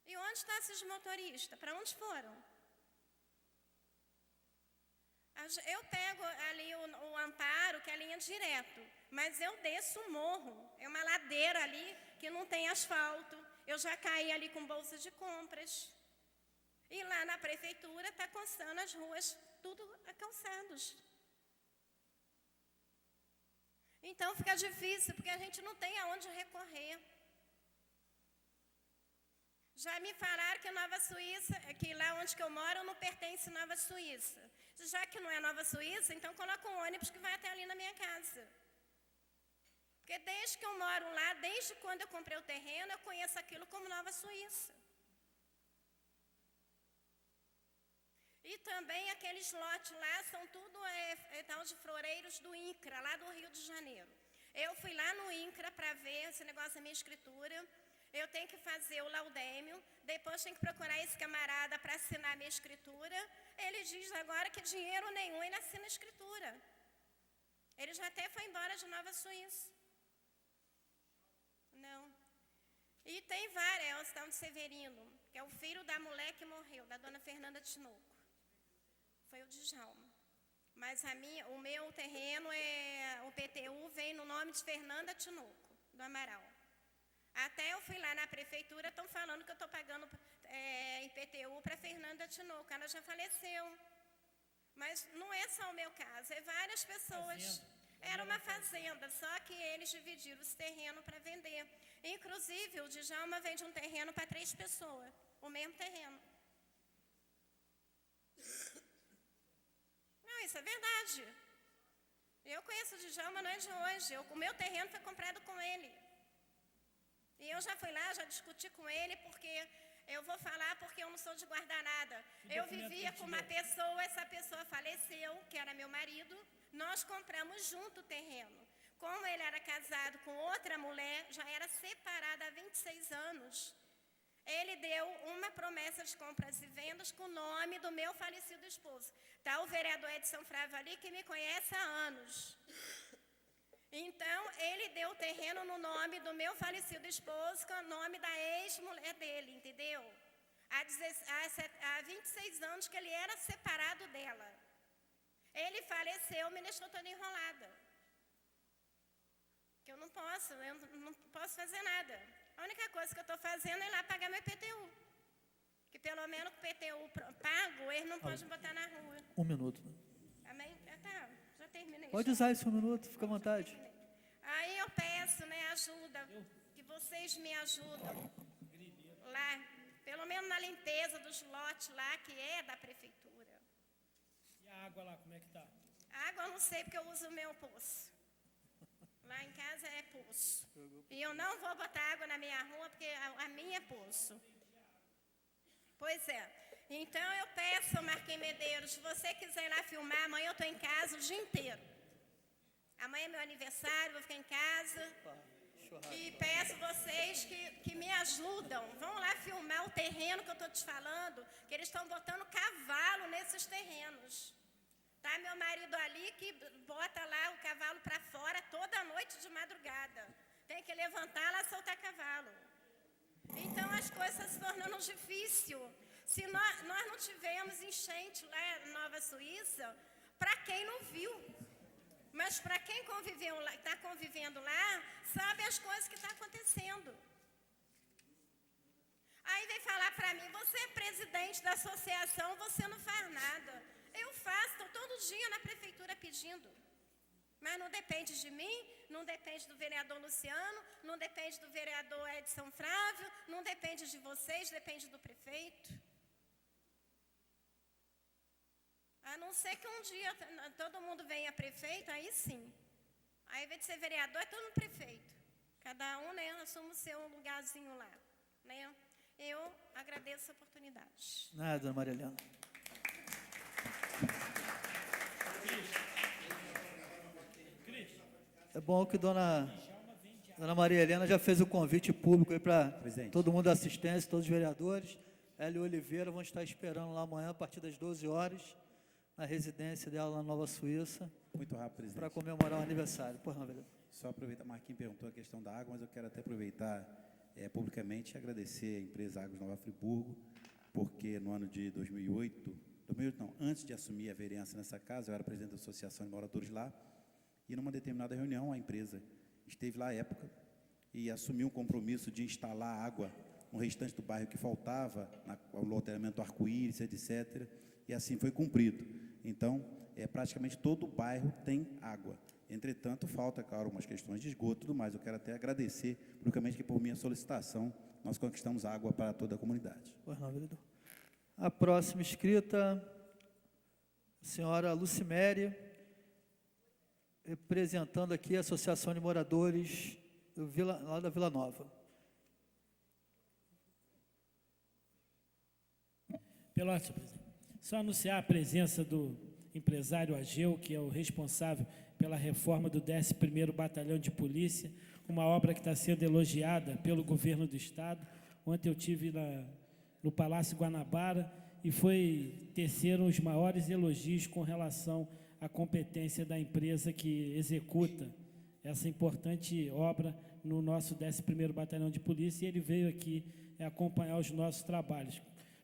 E onde estão esses motoristas? Para onde foram? Eu pego ali o amparo, que é a linha direto, mas eu desço o morro, é uma ladeira ali que não tem asfalto. Eu já caí ali com bolsa de compras. E lá na prefeitura está constando as ruas, tudo calçados. Então fica difícil, porque a gente não tem aonde recorrer. Já me falaram que Nova Suíça, que lá onde que eu moro não pertence a Nova Suíça. Já que não é Nova Suíça, então coloca um ônibus que vai até ali na minha casa. Porque desde que eu moro lá, desde quando eu comprei o terreno, eu conheço aquilo como Nova Suíça. E também aqueles lotes lá são tudo tal de floreiros do INCRA, lá do Rio de Janeiro. Eu fui lá no INCRA para ver esse negócio da minha escritura. Eu tenho que fazer o laudêmio, depois tenho que procurar esse camarada para assinar a minha escritura. Ele diz agora que dinheiro nenhum ele assina a escritura. Ele já até foi embora de Nova Suíça. Não. E tem várias, é o Estão de Severino, que é o filho da mulher que morreu, da dona Fernanda Tinoco. Foi o Djalma. Mas o meu terreno, o PTU, vem no nome de Fernanda Tinoco, do Amaral. Até eu fui lá na prefeitura, estão falando que eu estou pagando IPTU para Fernanda Tinoco, ela já faleceu. Mas não é só o meu caso, é várias pessoas. Era uma fazenda, só que eles dividiram esse terreno para vender. Inclusive, o Djalma vende um terreno para 3 pessoas, o mesmo terreno. Não, isso é verdade. Eu conheço o Djalma, não é de hoje. O meu terreno foi comprado com ele. E eu já fui lá, já discuti com ele, porque eu vou falar porque eu não sou de guardar nada. Eu vivia com uma pessoa, essa pessoa faleceu, que era meu marido. Nós compramos junto o terreno. Como ele era casado com outra mulher, já era separado há 26 anos. Ele deu uma promessa de compras e vendas com o nome do meu falecido esposo. Está o vereador Edson Frávio ali, que me conhece há anos. Então, ele deu o terreno no nome do meu falecido esposo, com o nome da ex-mulher dele, entendeu? Há 26 anos que ele era separado dela. Ele faleceu, me deixou toda enrolada. Que eu não posso fazer nada. A única coisa que eu estou fazendo é ir lá pagar meu IPTU. Que pelo menos o IPTU pago, eles não podem botar na rua. 1 minuto. terminei. Pode usar esse 1 minuto, fica à vontade. Aí eu peço, né, ajuda, que vocês me ajudam lá, pelo menos na limpeza dos lotes lá, que é da prefeitura. E a água lá, como é que tá? A água eu não sei porque eu uso o meu poço. Lá em casa é poço. E eu não vou botar água na minha rua porque a minha é poço. Pois é. Então eu peço, Marquinhos Medeiros, se você quiser ir lá filmar, amanhã eu estou em casa o dia inteiro. Amanhã é meu aniversário, vou ficar em casa. E peço vocês que me ajudam. Vão lá filmar o terreno que eu estou te falando, que eles estão botando cavalo nesses terrenos. Tá meu marido ali que bota lá o cavalo para fora toda noite de madrugada. Tem que levantar lá e soltar cavalo. Então as coisas estão se tornando difícil. Se nós não tivemos enchente lá em Nova Suíça, para quem não viu. Mas para quem está convivendo lá, sabe as coisas que estão acontecendo. Aí vem falar para mim, você é presidente da associação, você não faz nada. Eu faço, estou todo dia na prefeitura pedindo. Mas não depende de mim, não depende do vereador Luciano, não depende do vereador Edson Flávio, não depende de vocês, depende do prefeito. A não ser que um dia todo mundo venha prefeito, aí sim. Aí, ao invés de ser vereador, é todo mundo prefeito. Cada um, né, assume o seu lugarzinho lá. Né? Eu agradeço a oportunidade. Nada, dona Maria Helena. É bom que dona Maria Helena já fez o convite público aí para todo mundo da assistência, todos os vereadores. Hélio e Oliveira vão estar esperando lá amanhã, a partir das 12 horas, na residência dela na Nova Suíça. Muito rápido, presidente. Para comemorar o aniversário. Por não, vereador. Só aproveitar, Marquinhos perguntou a questão da água, mas eu quero até aproveitar publicamente e agradecer a empresa Águas Nova Friburgo, porque no ano de 2008, antes de assumir a vereança nessa casa, eu era presidente da Associação de Moradores lá, e numa determinada reunião a empresa esteve lá à época e assumiu um compromisso de instalar água no restante do bairro que faltava, no loteamento Arco-Íris, etc., e assim foi cumprido. Então, praticamente todo o bairro tem água. Entretanto, falta, claro, algumas questões de esgoto e tudo mais. Eu quero até agradecer, publicamente, que por minha solicitação, nós conquistamos água para toda a comunidade. Pois não, vereador. A próxima inscrita, a senhora Lucimere, representando aqui a Associação de Moradores lá da Vila Nova. Pelote, presidente. Só anunciar a presença do empresário Ageu, que é o responsável pela reforma do 11º Batalhão de Polícia, uma obra que está sendo elogiada pelo governo do Estado. Ontem eu estive no Palácio Guanabara e teceram os maiores elogios com relação à competência da empresa que executa essa importante obra no nosso 11º Batalhão de Polícia, e ele veio aqui acompanhar os nossos trabalhos.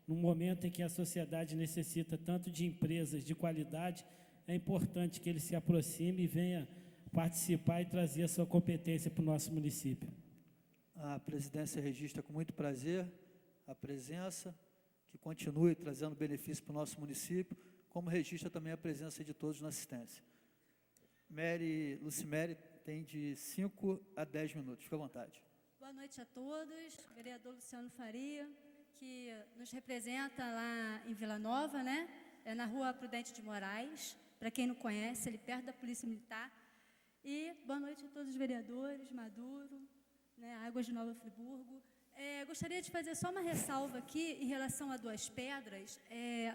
No momento em que a sociedade necessita tanto de empresas de qualidade, é importante que ele se aproxime e venha participar e trazer a sua competência para o nosso município. A presidência registra com muito prazer a presença, que continue trazendo benefício para o nosso município, como registra também a presença de todos na assistência. Lucimere tem de 5 a 10 minutos. Fique à vontade. Boa noite a todos. Vereador Luciano Faria, que nos representa lá em Vila Nova, né? É na Rua Prudente de Moraes. Para quem não conhece, ali perto da Polícia Militar. E boa noite a todos os vereadores, Maduro, né, Águas de Nova Friburgo. Gostaria de fazer só uma ressalva aqui em relação a Duas Pedras.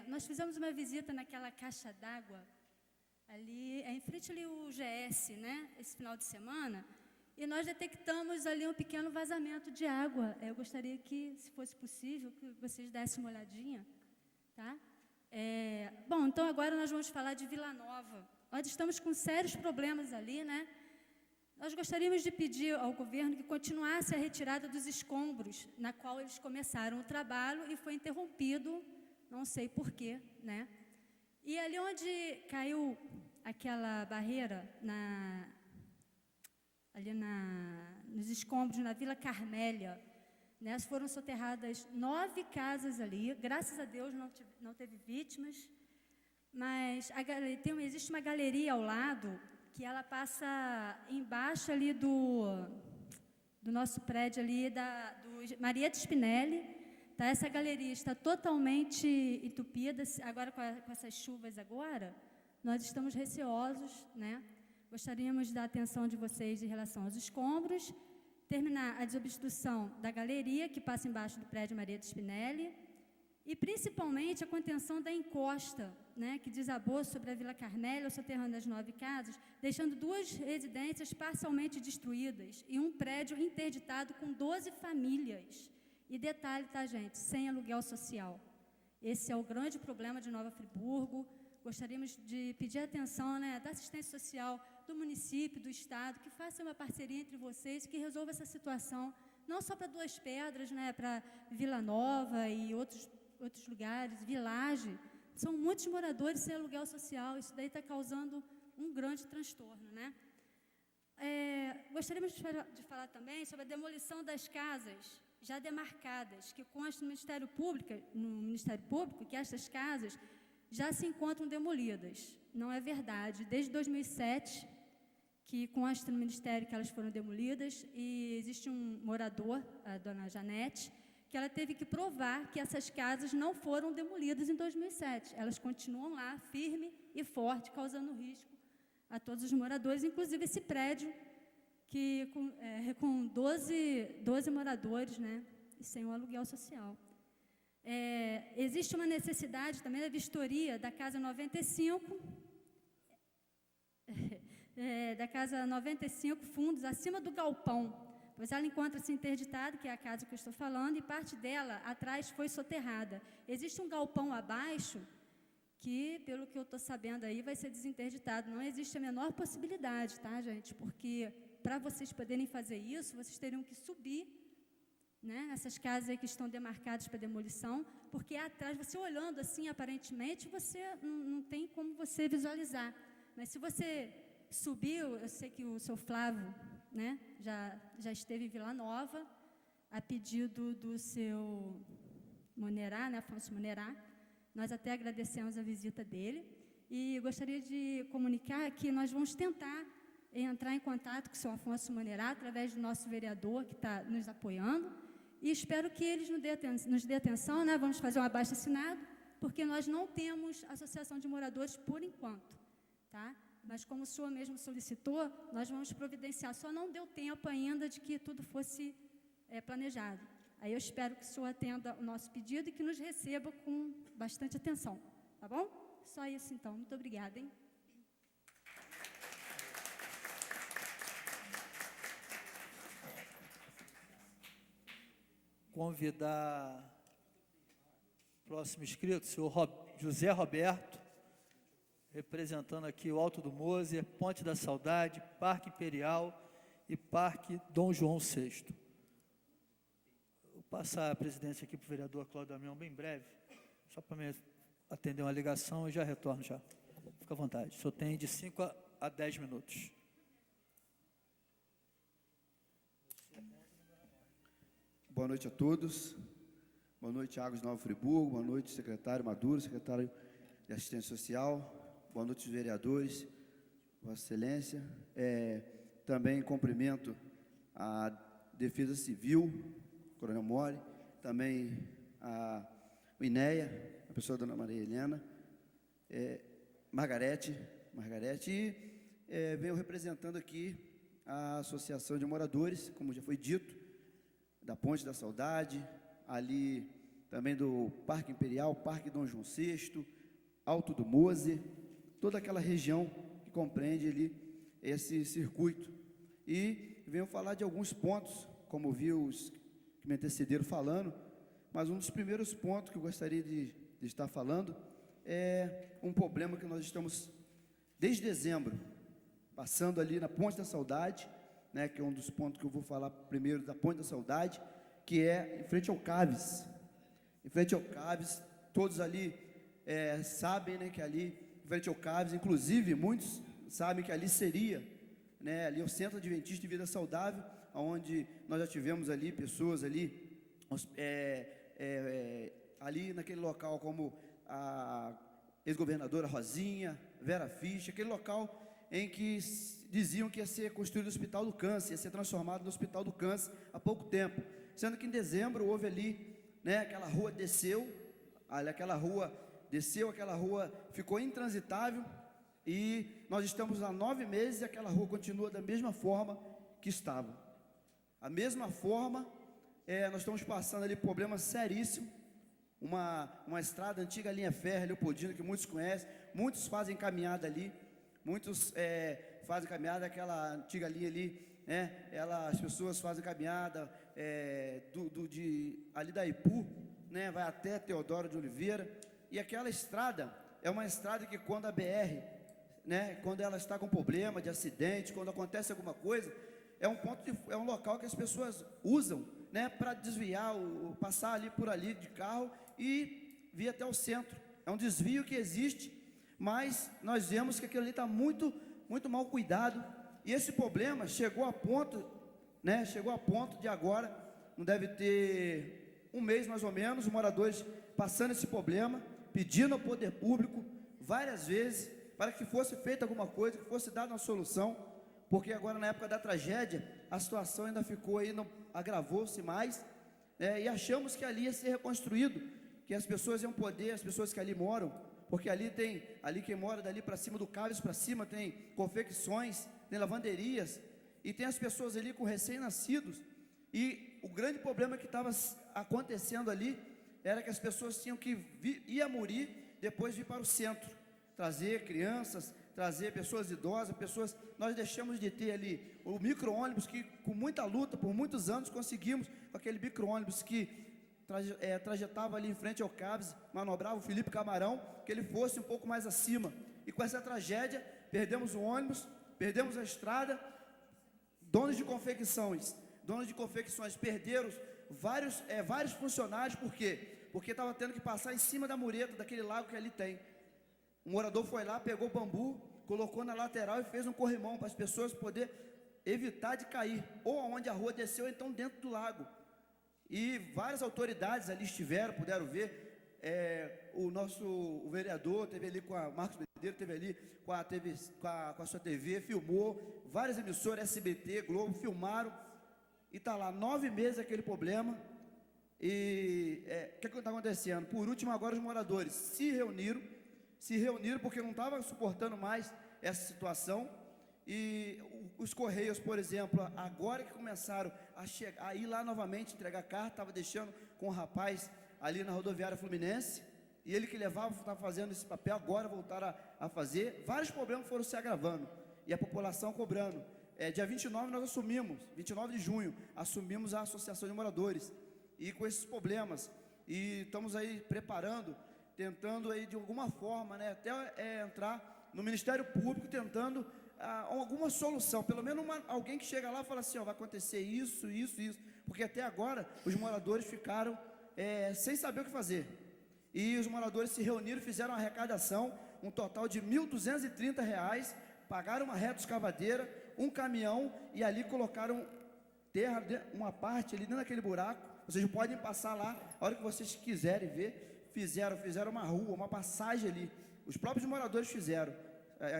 Nós fizemos uma visita naquela caixa d'água, ali, em frente ali o GS, né, esse final de semana, e nós detectamos ali um pequeno vazamento de água. Eu gostaria que, se fosse possível, que vocês dessem uma olhadinha, tá? Bom, então agora nós vamos falar de Vila Nova. Nós estamos com sérios problemas ali, né? Nós gostaríamos de pedir ao governo que continuasse a retirada dos escombros, na qual eles começaram o trabalho e foi interrompido, não sei porquê, né? E ali onde caiu aquela barreira, nos escombros, na Vila Carmélia, né, foram soterradas 9 casas ali, graças a Deus não teve vítimas, Mas existe uma galeria ao lado que ela passa embaixo ali do nosso prédio ali, do Marieta Spinelli. Tá? Essa galeria está totalmente entupida, agora com essas chuvas agora, nós estamos receosos, né? Gostaríamos da atenção de vocês em relação aos escombros, terminar a desobstrução da galeria, que passa embaixo do prédio Marieta Spinelli, e principalmente a contenção da encosta, né, que desabou sobre a Vila Carnélia, o soterrâneo das 9 casas, deixando 2 residências parcialmente destruídas e um prédio interditado com 12 famílias. E detalhe, tá, gente, sem aluguel social. Esse é o grande problema de Nova Friburgo. Gostaríamos de pedir a atenção, né, da assistência social, do município, do Estado, que faça uma parceria entre vocês, que resolva essa situação, não só para Duas Pedras, né, para Vila Nova e outros lugares, Vilagem. São muitos moradores sem aluguel social, isso daí está causando um grande transtorno, né? Gostaríamos de falar também sobre a demolição das casas já demarcadas, que consta no Ministério Público que estas casas já se encontram demolidas. Não é verdade. Desde 2007, que consta no Ministério que elas foram demolidas, e existe um morador, a dona Janete, que ela teve que provar que essas casas não foram demolidas em 2007. Elas continuam lá, firme e forte, causando risco a todos os moradores, inclusive esse prédio, que com 12 moradores, né, e sem o aluguel social. Existe uma necessidade também da vistoria da Casa 95, da Casa 95, fundos acima do galpão, pois ela encontra-se interditada, que é a casa que eu estou falando, e parte dela, atrás, foi soterrada. Existe um galpão abaixo que, pelo que eu estou sabendo aí, vai ser desinterditado. Não existe a menor possibilidade, tá, gente? Porque, para vocês poderem fazer isso, vocês teriam que subir, né, essas casas aí que estão demarcadas para demolição, porque atrás, você olhando assim, aparentemente, você não tem como você visualizar. Mas se você subiu, eu sei que o seu Flávio, né, já esteve em Vila Nova, a pedido do seu Monerá, né, Afonso Monerá. Nós até agradecemos a visita dele e gostaria de comunicar que nós vamos tentar entrar em contato com o seu Afonso Monerá através do nosso vereador que está nos apoiando, e espero que eles nos dê atenção, né? Vamos fazer um abaixo-assinado, porque nós não temos associação de moradores por enquanto, tá? Mas como o senhor mesmo solicitou, nós vamos providenciar. Só não deu tempo ainda de que tudo fosse planejado. Aí eu espero que o senhor atenda o nosso pedido e que nos receba com bastante atenção, tá bom? Só isso então. Muito obrigada, hein? Convidar o próximo inscrito, o senhor José Roberto, representando aqui o Alto do Moser, Ponte da Saudade, Parque Imperial e Parque Dom João VI. Vou passar a presidência aqui para o vereador Cláudio Damião bem breve, só para me atender uma ligação e já retorno já. Fica à vontade. O senhor tem de 5 a 10 minutos. Boa noite a todos. Boa noite, Águas de Nova Friburgo. Boa noite, secretário Maduro, secretário de Assistência Social. Boa noite, vereadores, Vossa Excelência. Também cumprimento a Defesa Civil, Coronel Mori, também o INEA, a pessoa da Dona Maria Helena, Margarete, e venho representando aqui a Associação de Moradores, como já foi dito, da Ponte da Saudade, ali também do Parque Imperial, Parque Dom João VI, Alto do Moser, toda aquela região que compreende ali esse circuito. E venho falar de alguns pontos, como vi os que me antecederam falando, mas um dos primeiros pontos que eu gostaria de estar falando é um problema que nós estamos, desde dezembro, passando ali na Ponte da Saudade, né, que é um dos pontos que eu vou falar primeiro da Ponte da Saudade, que é em frente ao Caves. Em frente ao Caves, todos ali sabem, né, que ali, em frente ao Caves, inclusive muitos sabem que ali seria, né, ali é o Centro Adventista de Vida Saudável, onde nós já tivemos ali pessoas ali, ali naquele local, como ex-governadora Rosinha, Vera Fischer, aquele local em que diziam que ia ser construído o Hospital do Câncer, ia ser transformado no Hospital do Câncer há pouco tempo, sendo que em dezembro houve ali, né, aquela rua desceu, aquela rua ficou intransitável, e nós estamos há 9 meses e aquela rua continua da mesma forma que estava. A mesma forma, nós estamos passando ali problemas seríssimos, uma estrada, antiga linha férrea, Leopoldina, que muitos conhecem, muitos fazem caminhada ali, muitos fazem caminhada, aquela antiga linha ali, né, as pessoas fazem caminhada ali da Ipu, né, vai até Teodoro de Oliveira, e aquela estrada é uma estrada que quando a BR, né, quando ela está com problema de acidente, quando acontece alguma coisa, é um local que as pessoas usam, né, para desviar, passar ali por ali de carro e vir até o centro. É um desvio que existe, mas nós vemos que aquilo ali está muito, muito mal cuidado, e esse problema chegou a ponto, né, de agora, não deve ter 1 mês mais ou menos, os moradores passando esse problema, pedindo ao poder público várias vezes para que fosse feita alguma coisa, que fosse dada uma solução, porque agora na época da tragédia a situação ainda ficou aí, agravou-se mais, e achamos que ali ia ser reconstruído, que as pessoas iam poder, as pessoas que ali moram, porque ali quem mora dali para cima do Caves para cima tem confecções, tem lavanderias, e tem as pessoas ali com recém-nascidos, e o grande problema que estava acontecendo ali era que as pessoas tinham que ir a Muri, depois vir para o centro, trazer crianças, trazer pessoas idosas, nós deixamos de ter ali o micro-ônibus, que com muita luta, por muitos anos, conseguimos, com aquele micro-ônibus que trajetava ali em frente ao Caves, manobrava o Felipe Camarão, que ele fosse um pouco mais acima, e com essa tragédia, perdemos o ônibus, perdemos a estrada, donos de confecções perderam vários funcionários, por quê? Porque estava tendo que passar em cima da mureta, daquele lago que ali tem. Um morador foi lá, pegou bambu, colocou na lateral e fez um corrimão para as pessoas poderem evitar de cair, ou onde a rua desceu, ou então dentro do lago. E várias autoridades ali puderam ver, o vereador teve ali com a Marcos Medeiros, teve ali com a sua TV, filmou, várias emissoras, SBT, Globo, filmaram, e está lá 9 meses aquele problema. E o que está acontecendo? Por último, agora os moradores se reuniram porque não estavam suportando mais essa situação, e os Correios, por exemplo, agora que começaram a ir lá novamente entregar carta, estava deixando com o rapaz ali na rodoviária Fluminense, e ele que levava, estava fazendo esse papel, agora voltaram a fazer, vários problemas foram se agravando, e a população cobrando. Dia 29 nós assumimos, 29 de junho, assumimos a Associação de Moradores, e com esses problemas, e estamos aí preparando, tentando aí de alguma forma, né, até entrar no Ministério Público, tentando alguma solução, pelo menos alguém que chega lá e fala assim, vai acontecer isso, porque até agora os moradores ficaram sem saber o que fazer, e os moradores se reuniram, fizeram uma arrecadação, um total de R$ 1.230, pagaram uma retroescavadeira, um caminhão, e ali colocaram terra, uma parte ali dentro daquele buraco. Vocês podem passar lá, a hora que vocês quiserem ver, fizeram uma rua, uma passagem ali, os próprios moradores fizeram,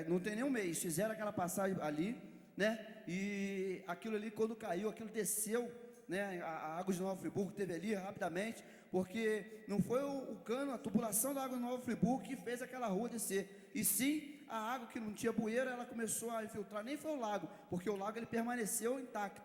não tem nem um mês, fizeram aquela passagem ali, né, e aquilo ali quando caiu, aquilo desceu, né, a Águas de Nova Friburgo teve ali rapidamente, porque não foi o cano, a tubulação da Água de Nova Friburgo que fez aquela rua descer, e sim a água que não tinha bueira, ela começou a infiltrar, nem foi o lago, porque o lago ele permaneceu intacto,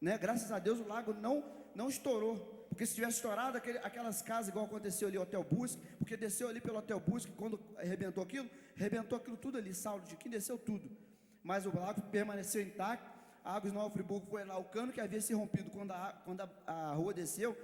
né, graças a Deus o lago não estourou, porque se tivesse estourado aquelas casas, igual aconteceu ali, o Hotel Busque, porque desceu ali pelo Hotel Busque, quando arrebentou aquilo tudo ali, Saulo de Quim desceu tudo, mas o lago permaneceu intacto, a Águas de Nova Friburgo foi lá, o cano que havia se rompido quando a rua desceu,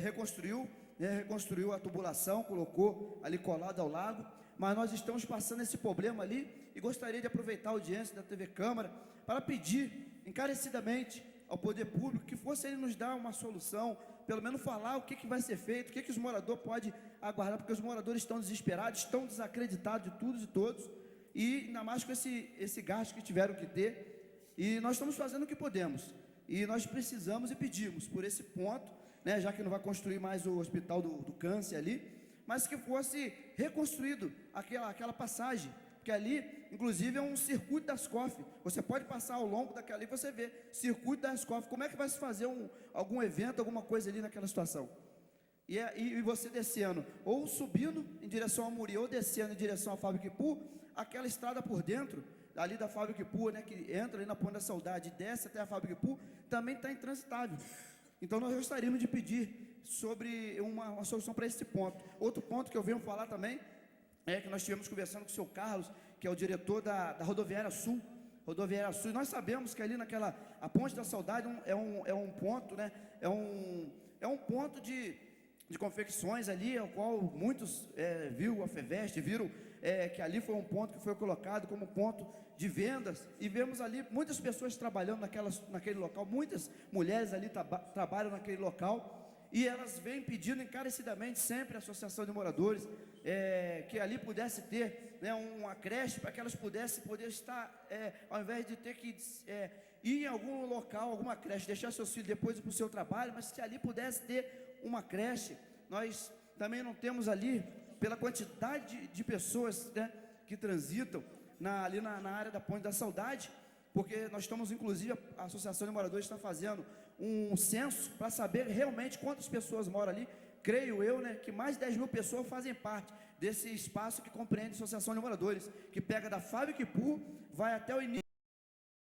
reconstruiu a tubulação, colocou ali colado ao lago, mas nós estamos passando esse problema ali, e gostaria de aproveitar a audiência da TV Câmara, para pedir encarecidamente ao poder público, que fosse ele nos dar uma solução, pelo menos falar o que vai ser feito, o que os moradores podem aguardar, porque os moradores estão desesperados, estão desacreditados de todos e todos, e ainda mais com esse gasto que tiveram que ter, e nós estamos fazendo o que podemos, e nós precisamos e pedimos por esse ponto, né, já que não vai construir mais o Hospital do Câncer ali, mas que fosse reconstruído aquela passagem, porque ali, inclusive, é um circuito das COF. Você pode passar ao longo daquela ali, você vê circuito das COF. Como é que vai se fazer algum evento, alguma coisa ali naquela situação? E você descendo, ou subindo em direção ao Muri, ou descendo em direção à Fábio Kipu, aquela estrada por dentro, ali da Fábio Kipu, né, que entra ali na Ponte da Saudade e desce até a Fábio Kipu, também está intransitável. Então, nós gostaríamos de pedir sobre uma solução para esse ponto. Outro ponto que eu venho falar também, é que nós estivemos conversando com o seu Carlos, que é o diretor da Rodoviária Sul. Rodoviária Sul, e nós sabemos que ali a Ponte da Saudade é um ponto, né, é um ponto de confecções ali, ao qual muitos viu a FEVEST, viram que ali foi um ponto que foi colocado como ponto de vendas, e vemos ali muitas pessoas trabalhando naquele local, muitas mulheres ali trabalham naquele local, e elas vêm pedindo encarecidamente sempre a Associação de Moradores, que ali pudesse ter, né, uma creche, para que elas pudessem poder estar, ao invés de ter que ir em algum local, alguma creche, deixar seus filhos depois ir para o seu trabalho, mas que ali pudesse ter uma creche. Nós também não temos ali, pela quantidade de pessoas, né, que transitam ali na área da Ponte da Saudade, porque nós estamos, inclusive, a Associação de Moradores está fazendo um censo para saber realmente quantas pessoas moram ali. Creio eu, né, que mais de 10 mil pessoas fazem parte desse espaço que compreende a Associação de Moradores, que pega da Fábio Kipu, vai até o início